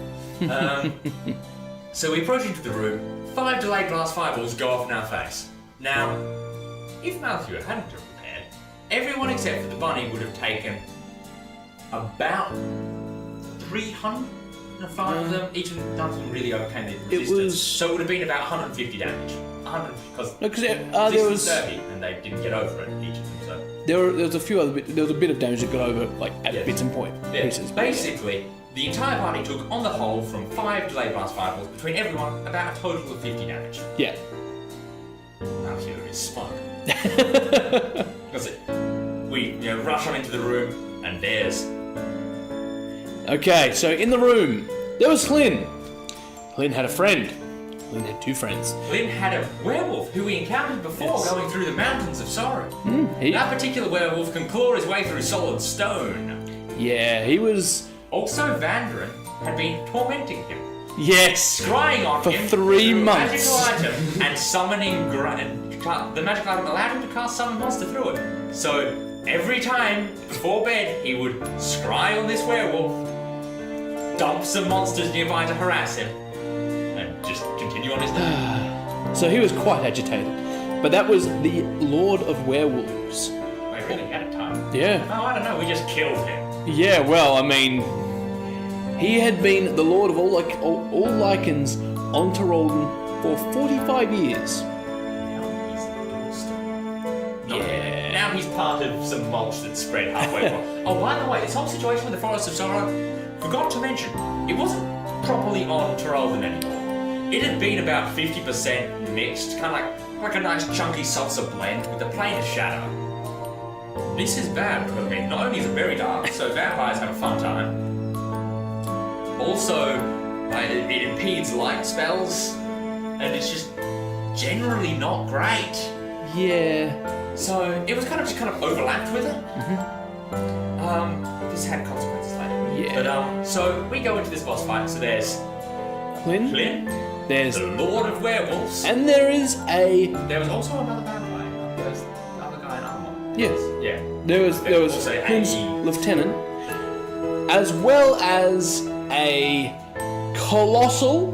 So we approach into the room, 5 delayed blast fireballs go off in our face. Now, if Malheur hadn't have prepared, everyone except for the bunny would have taken about 305 of them. Each of them really overcame the resistance. So it would have been about 150 damage. 100 because No, 'cause there was 30 and they didn't get over it, each of them. So there was a few other there was a bit of damage that got over like at Yeah. bits and pieces. Basically, the entire party took, on the whole, from 5 delayed blast fireballs between everyone, about a total of 50 damage. Yeah. Now here is smoke. That's it. We rush on into the room, and there's Okay, so in the room there was Hlyn. Hlyn had a friend. Hlyn had two friends. Lynn had a werewolf who we encountered before Yes. going through the mountains of Soru. He, That particular werewolf can claw his way through solid stone. yeah, he was. Also, Vandren had been tormenting him, Yes. scrying on For him 3 through a months. magical item and summoning. The magical item allowed him to cast summon monster through it. So every time before bed, he would scry on this werewolf, dump some monsters nearby to harass him, and just continue on his day. So he was quite agitated. But that was the Lord of Werewolves. Wait, really? He had a time? Yeah. Oh, I don't know. We just killed him. Yeah, well, I mean, he had been the Lord of all Lycans on Teraldon for 45 years. Now he's the monster. Yeah. Now he's part of some mulch that's spread halfway across. Oh, by the way, this whole situation with the Forest of Sorrow, forgot to mention, it wasn't properly on Teraldon anymore. It had been about 50% mixed, kind of like a nice chunky salsa blend with a plane of shadow. This is bad, because I mean, not only is it very dark, so vampires have a fun time. Also, it impedes light spells, and it's just generally not great. Yeah. So it was kind of overlapped with it. This had consequences later. Yeah. But so we go into this boss fight. So there's Hlyn. Flynn, There's. the Lord of Werewolves. And there is a. There was also another vampire. There's the other guy in armor. Yes. Yeah. There was Also Hlyn's a- lieutenant, as well as a colossal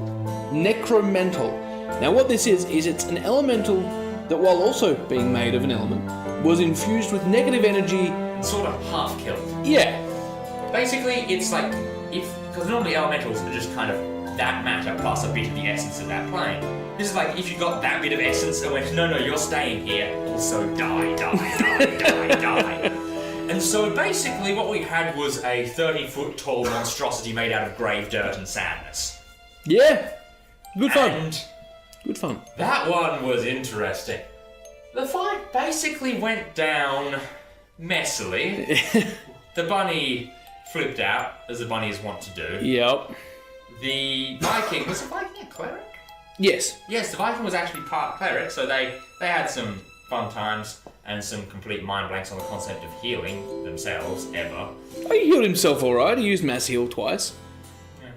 necromental. Now, what this is it's an elemental that, while also being made of an element, was infused with negative energy. Sort of half killed. Yeah. Basically, it's like because normally elementals are just kind of that matter plus a bit of the essence of that plane. This is like if you got that bit of essence and went, no, you're staying here. Also die. And so basically, what we had was a 30-foot tall monstrosity made out of grave dirt and sadness. Yeah. Good fun. And Good fun. that one was interesting. The fight basically went down messily. The bunny flipped out, as the bunnies want to do. Yep. The Viking, was the Viking a cleric? Yes. Yes, the Viking was actually part cleric, so they had some fun times and some complete mind blanks on the concept of healing themselves, ever. Oh, he healed himself alright. He used Mass Heal twice. Yeah.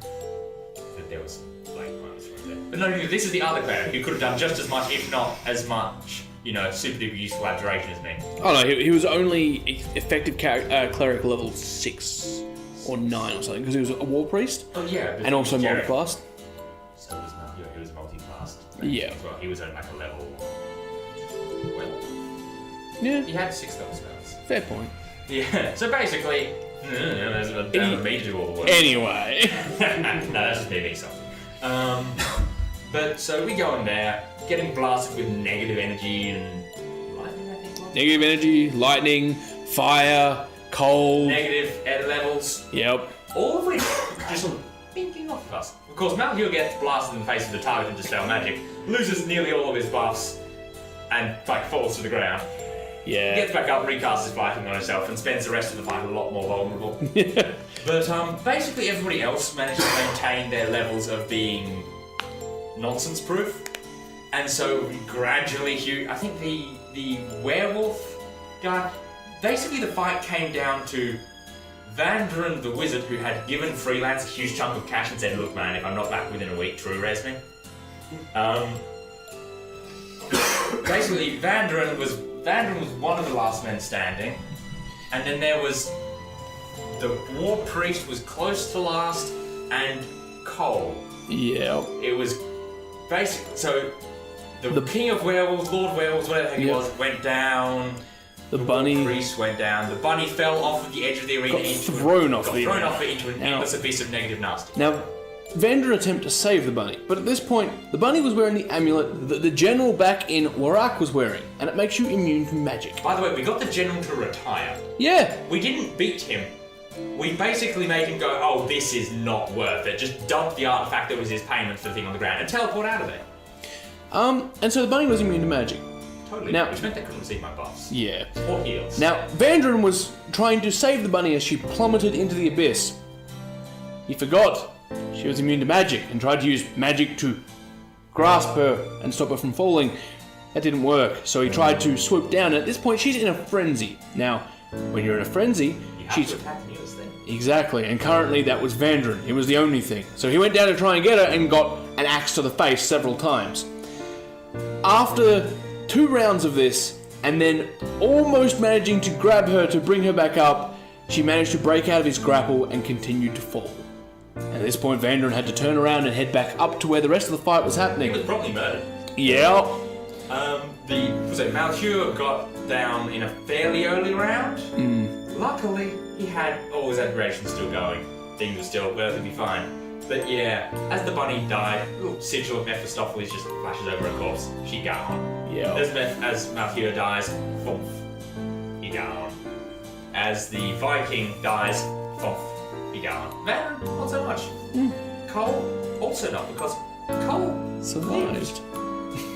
But there was blank moments right there. But no, this is the other cleric who could have done just as much, if not as much, super duper useful abjuration as me. Oh no, he was only effective cleric level 6 or 9 or something, because he was a war priest Oh yeah, but and also Jareth. multiclassed. So he was multi-classed. Yeah. Well, he was at like a level 12. Yeah, He had 6 level spells. fair point. Yeah, so basically, there's a down to me to do all the work. Anyway. No, that's just me being something. But so we go in there, getting blasted with negative energy and lightning, I think. Negative energy, lightning, fire, cold. Negative air levels, Yep. all of which just thinking off of us. Of course, Mount Hill gets blasted in the face of the target and dispel magic, loses nearly all of his buffs, and falls to the ground. Yeah. Gets back up, recasts his fighting on himself, and spends the rest of the fight a lot more vulnerable. But basically everybody else managed to maintain their levels of being nonsense-proof. And so we gradually, I think the werewolf guy, basically the fight came down to Vandren the wizard, who had given Freelance a huge chunk of cash and said, look man, if I'm not back within a week, true res me. Basically, Vandren was one of the last men standing, and then there was the war priest was close to last, and Cole. Yeah. It was basic. So the king of werewolves, lord of werewolves, whatever the heck he was, went down. The bunny Priest went down. The bunny fell off of the edge of the arena got thrown off into an Now- endless abyss of negative nasty. Now, Vander attempt to save the bunny, but at this point, the bunny was wearing the amulet that the general back in Warak was wearing, and it makes you immune to magic. By the way, we got the general to retire. Yeah. We didn't beat him. We basically made him go, oh, this is not worth it. Just dump the artifact that was his payment for the thing on the ground and teleport out of there. And so the bunny was immune to magic. Totally. Now- Which meant they couldn't receive my buffs. Yeah. Or heals. Now, Vandrin was trying to save the bunny as she plummeted into the abyss. He forgot she was immune to magic and tried to use magic to grasp her and stop her from falling. That didn't work, so he tried to swoop down, and at this point she's in a frenzy. Now, when you're in a frenzy, you have she's... to attack the newest thing. Exactly, and currently that was Vandrin. It was the only thing. So he went down to try and get her and got an axe to the face several times. After 2 rounds of this, and then almost managing to grab her to bring her back up, she managed to break out of his grapple and continued to fall. At this point, Vandrin had to turn around and head back up to where the rest of the fight was He happening. was probably murdered. Yeah. Malcure got down in a fairly early round. Luckily, he had all his aggression still going. Things were still perfectly fine. But yeah, as the bunny died, little sigil of Mephistopheles just flashes over her corpse. She gone. Yeah. As Malcure dies, thump, he gone. As the Viking dies, thump, he gone. Van, not so much. Cole, also not, because Cole Survived.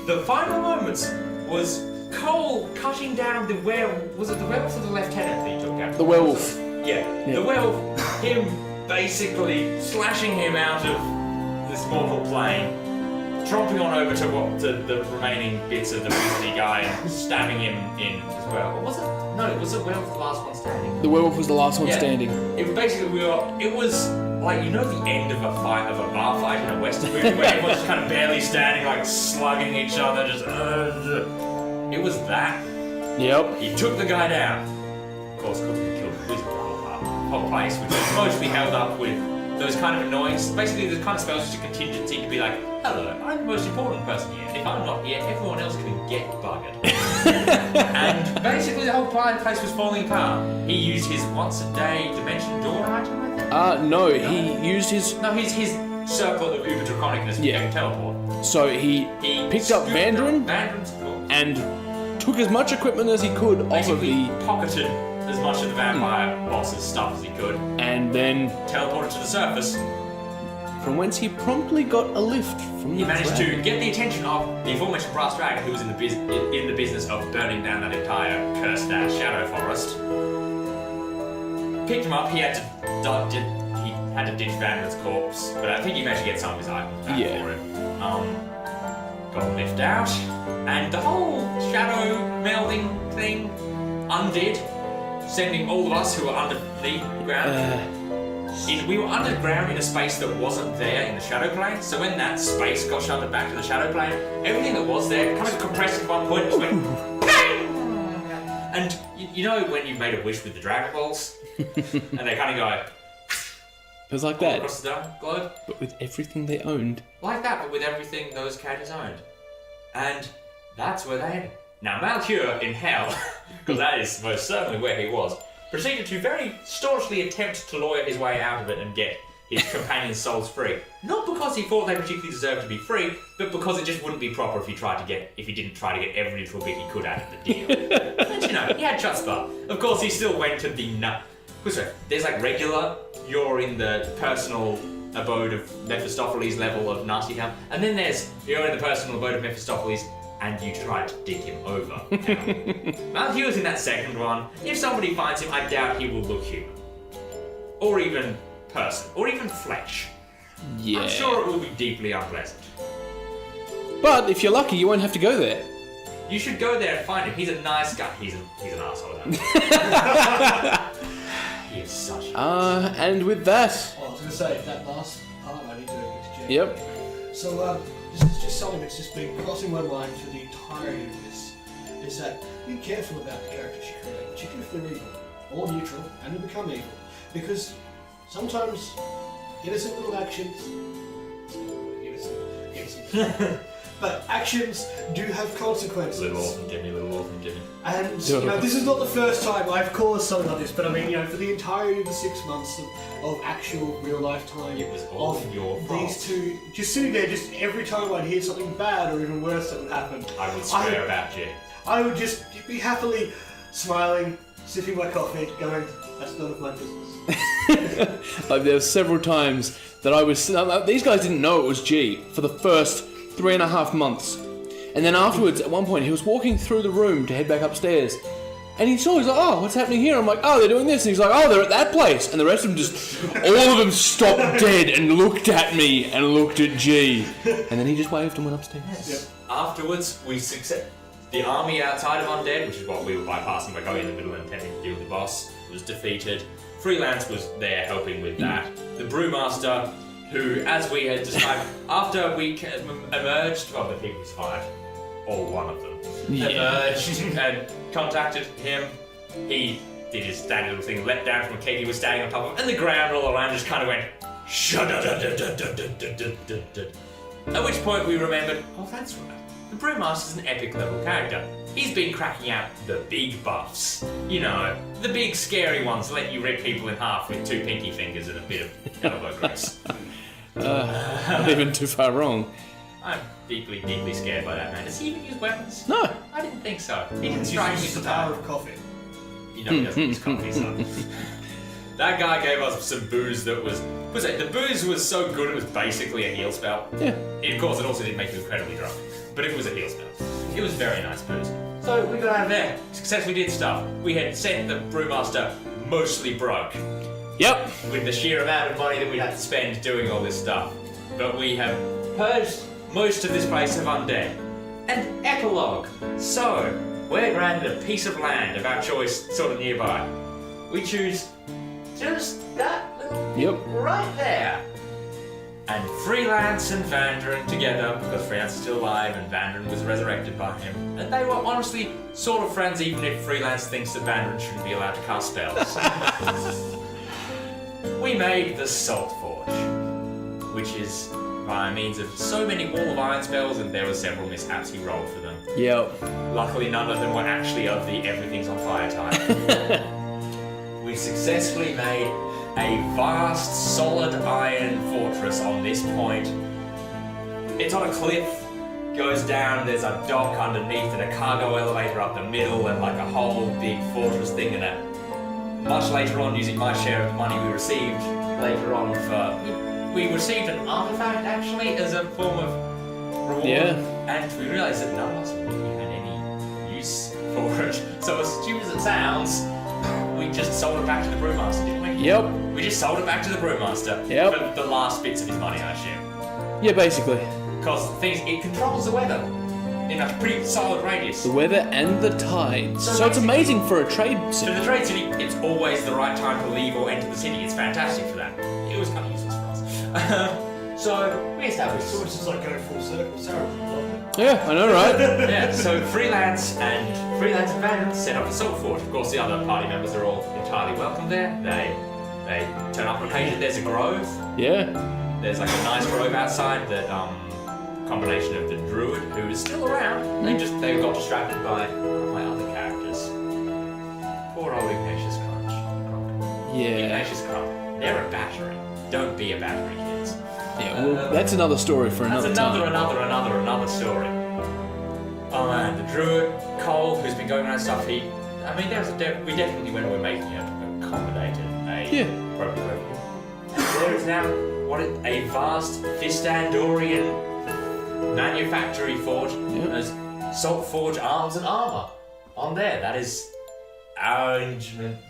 The final moments was Cole cutting down the werewolf. Was it the werewolf or the lieutenant that he took down? The werewolf. Yeah, the werewolf. Him basically slashing him out of this mortal plane, tromping on over to the remaining bits of the grizzly guy and stabbing him in as well. Or was it? No, it was the werewolf the last one standing. The werewolf was the last one Yeah. standing. It basically it was like, you know, the end of a bar fight in a western movie where everyone's just kind of barely standing, like slugging each other, just it was that. Yep. He took the guy down. Of course, couldn't kill the wizard the whole place, which was mostly held up with those kind of annoyance. Basically, the kind of spells just a contingency to be like, hello, I'm the most important person here. If I'm not here, everyone else can get buggered. And basically, the whole place was falling apart. He used his once-a-day dimension door item, I think? No, he used his... No, his circle of uber draconicness Yeah. teleport. So he picked up Vandrin Vandrin's cool. and took as much equipment as he could off of Basically the... pocketed as much of the vampire boss's stuff as he could. And then, Teleported to the surface. from whence he promptly got a lift from He the managed dragon. to get the attention of the aforementioned brass dragon, who was in the business of burning down that entire cursed shadow forest. Picked him up. He had to ditch Vandrin's corpse, but I think he managed to get some of his items back Yeah. for him. Got lift out, and the whole shadow melding thing undid, sending all of us who were under the ground. We were underground in a space that wasn't there in the shadow plane, so when that space got shunted back to the shadow plane, everything that was there kind of compressed at one point and just went bang! And you know when you've made a wish with the Dragon Balls, and they kind of go It was like all that, across the globe? but with everything they owned. Like that, but with everything those characters owned. And that's where they ended. Now, Malcure in hell, because that is most certainly where he was, proceeded to very staunchly attempt to lawyer his way out of it and get his companion's souls free. Not because he thought they particularly deserved to be free, but because it just wouldn't be proper if he didn't try to get every little bit he could out of the deal. And you know, he had chutzpah. Of course, he still went to the there's like regular, you're in the personal abode of Mephistopheles level of nasty town, and then there's you're in the personal abode of Mephistopheles and you try to dig him over. Now, he was in that second one. If somebody finds him, I doubt he will look human. Or even person. Or even flesh. Yeah. I'm sure it will be deeply unpleasant. But if you're lucky, you won't have to go there. You should go there and find him. He's a nice guy. He's an asshole. Though. He is such a... And with that... Well, I was going to say, that last part I need to interject. Yep. So, this is just something that's just been crossing my mind for the entirety of this, is that be careful about the characters you create, particularly if they're evil, or neutral, and they become evil. Because sometimes innocent little actions, innocent, but actions do have consequences. Little orphan Jimmy, little orphan Jimmy. And this is not the first time I've caused something like this, but I mean, for the entirety of the 6 months of actual real life time, It was all of your fault. these two just sitting there, just every time I'd hear something bad or even worse that would happen, I would swear about you. I would just be happily smiling, sipping my coffee, going, "That's none of my business." Like there were several times that I was. These guys didn't know it was G for the first 3.5 months, and then afterwards, at one point, he was walking through the room to head back upstairs, and he saw. He's like, "Oh, what's happening here?" I'm like, "Oh, they're doing this," and he's like, "Oh, they're at that place," and the rest of them just, all of them stopped dead and looked at me and looked at G, and then he just waved and went upstairs. Yep. Afterwards, we the army outside of Undead, which is what we were bypassing by going in the middle and attempting to deal with the boss, was defeated. Freelance was there helping with that. The Brewmaster, who, as we had described, after we emerged, well, the people survived, or one of them, emerged and contacted him. He did his standard little thing, leapt down from a keg he was standing on top of, and the ground all around just kind of went, at which point we remembered, oh, that's right. The Brewmaster's an epic level character. He's been cracking out the big buffs. You know, the big scary ones let you rip people in half with 2 pinky fingers and a bit of elbow grease. Not even too far wrong. I'm deeply, deeply scared by that man. Does he even use weapons? No. I didn't think so. He didn't strike me Uses as the a power of coffee. You know he doesn't use coffee, so. That guy gave us some booze that was it? The booze was so good it was basically a heal spell. Yeah. Of course, it also did make you incredibly drunk, but it was a heal spell. It was very nice booze. So we got out of there, successfully did stuff. We had sent the Brewmaster mostly broke Yep. with the sheer amount of money that we'd had to spend doing all this stuff. But we have purged most of this place of undead. And epilogue. So, we're granted a piece of land of our choice sort of nearby. We choose just that little Yep. right there. And Freelance and Vandren together, because Freelance is still alive and Vandren was resurrected by him. And they were honestly sort of friends, even if Freelance thinks that Vandren shouldn't be allowed to cast spells. We made the Salt Forge, which is by means of so many Wall of Iron spells, and there were several mishaps he rolled for them. Yep. Luckily, none of them were actually of the everything's on fire type. We successfully made a vast, solid iron fortress on this point. It's on a cliff, goes down, there's a dock underneath and a cargo elevator up the middle and like a whole big fortress thing and much later on, using my share of the money we received later on we received an artifact actually as a form of reward. Yeah. And we realised that none of us really had any use for it. So as stupid as it sounds, we just sold it back to the Brewmaster, didn't we? Yep. We just sold it back to the Brewmaster Yep. for the last bits of his money, I assume. Yeah, basically. Because the thing is, it controls the weather in a pretty solid radius. The weather and the tides. So it's amazing for a trade For city. the trade city, it's always the right time to leave or enter the city. It's fantastic for that. It was kind of useless for us. So we established. So it's just like going full circle. Sarah. Yeah, I know, right? Yeah, so Freelance and Vandren set up a Salt Forge. Of course, the other party members are all entirely welcome there. They turn up on occasion. There's a grove. Yeah. There's like a nice grove outside that combination of the druid who is still around. They got distracted by my other characters. Poor old Ignatius Crunch. Yeah. Ignatius Crunch. They're a battery. Don't be a battery, kids. Yeah, well, that's another story for another That's time. another story. Oh man, the druid Cole, who's been going around stuff. We definitely when we're making it accommodated a appropriate revenue. There is now a vast Fistandorian manufactory forge as Salt Forge arms and armor on there. That is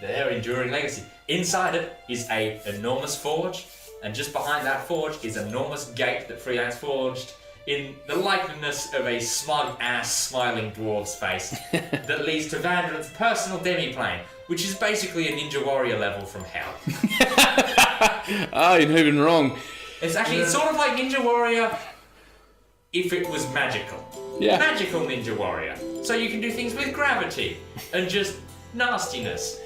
their enduring legacy. Inside it is a enormous forge, and just behind that forge is an enormous gate that Freelance forged in the likeness of a smug-ass smiling dwarf's face that leads to Vandren's personal demiplane, which is basically a Ninja Warrior level from hell. You're not even wrong. It's sort of like Ninja Warrior if it was magical. Yeah. Magical Ninja Warrior. So you can do things with gravity and just nastiness.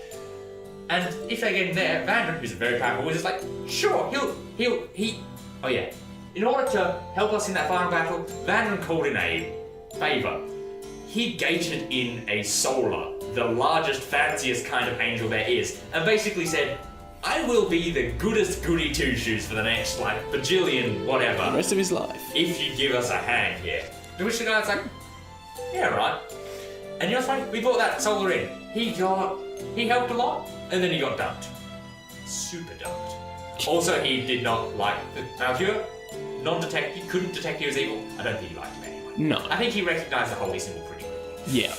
And if they get in there, Vandren, who's a very powerful wizard, is like, sure, in order to help us in that final battle, Vandren called in a favour. He gated in a solar, the largest, fanciest kind of angel there is, and basically said, I will be the goodest goody two-shoes for the next, bajillion whatever. The rest of his life. If you give us a hand here. To which the guy's like, yeah, right. And you know what's funny? We brought that solar in. He helped a lot, and then he got dumped. Super dumped. Also, he did not like the Malheur. Non-detect, he couldn't detect he was evil. I don't think he liked him anyway. No. I think he recognised the holy symbol pretty quickly. Yeah.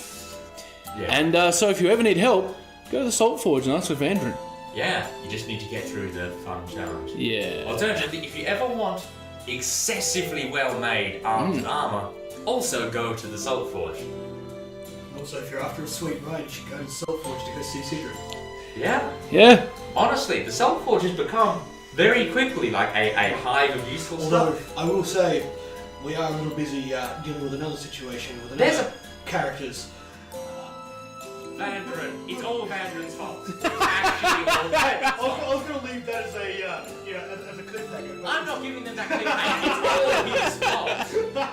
Yeah. And so if you ever need help, go to the Salt Forge and ask for Vandren. Yeah, you just need to get through the fun challenge. Yeah. Alternatively, if you ever want excessively well-made arms and armour, also go to the Salt Forge. Also, if you're after a sweet range, go to the Salt Forge to go see Sigrid. Yeah. Yeah. Honestly, the Salt Forge has become very quickly like a hive of useful Although, stuff. I will say, we are a little busy dealing with another situation with another characters. Vandren, it's all Vandren's fault. It's actually all Vandren's fault. I was going to leave that as a, as a cliffhanger. I'm not giving them that cliffhanger, it's all his fault.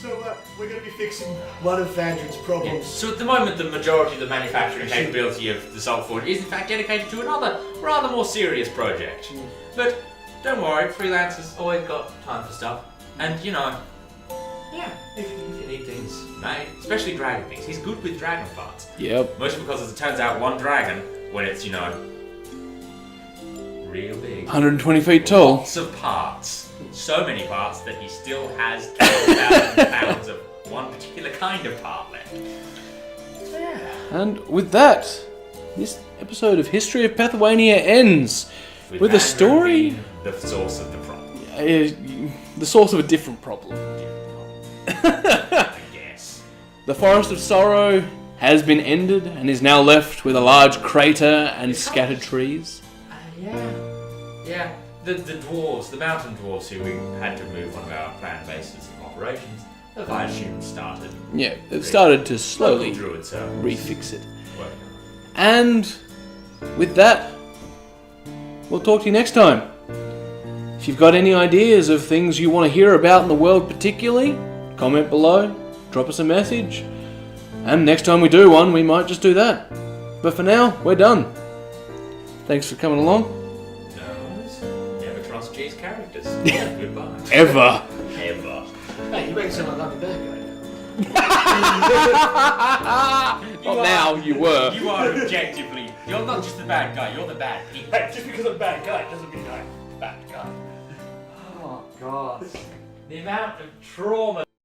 So we're going to be fixing one of Vandren's problems. So at the moment, the majority of the manufacturing capability of the Salt Forge is in fact dedicated to another, rather more serious project. But don't worry, freelancers always got time for stuff. And you know, yeah, if you need things made, especially dragon things, he's good with dragon parts. Yep. Mostly because, as it turns out, one dragon, when it's, you know, real big, 120 feet tall. lots of parts, so many parts that he still has 12,000 pounds of one particular kind of part left. So yeah. And with that, this episode of History of Pethuania ends with a Vandren story. being the source of the problem. The source of a different problem. I guess. The Forest of Sorrow has been ended and is now left with a large crater and scattered trees. Yeah. The dwarves, the mountain dwarves who we had to move one of our planned bases of operations, have I assume started. Yeah, they've started to slowly Local druid circles. refix it. Working on And with that, we'll talk to you next time. If you've got any ideas of things you want to hear about in the world particularly, comment below, drop us a message, and next time we do one, we might just do that. But for now, we're done. Thanks for coming along. it. No, never trust G's characters. Goodbye. Ever. Ever. Hey, you make it sound like I'm a bad guy now. Well, now you were. You are objectively. You're not just the bad guy, you're the bad people. Hey, just because I'm a bad guy doesn't mean I'm a bad guy. Oh, God. The amount of trauma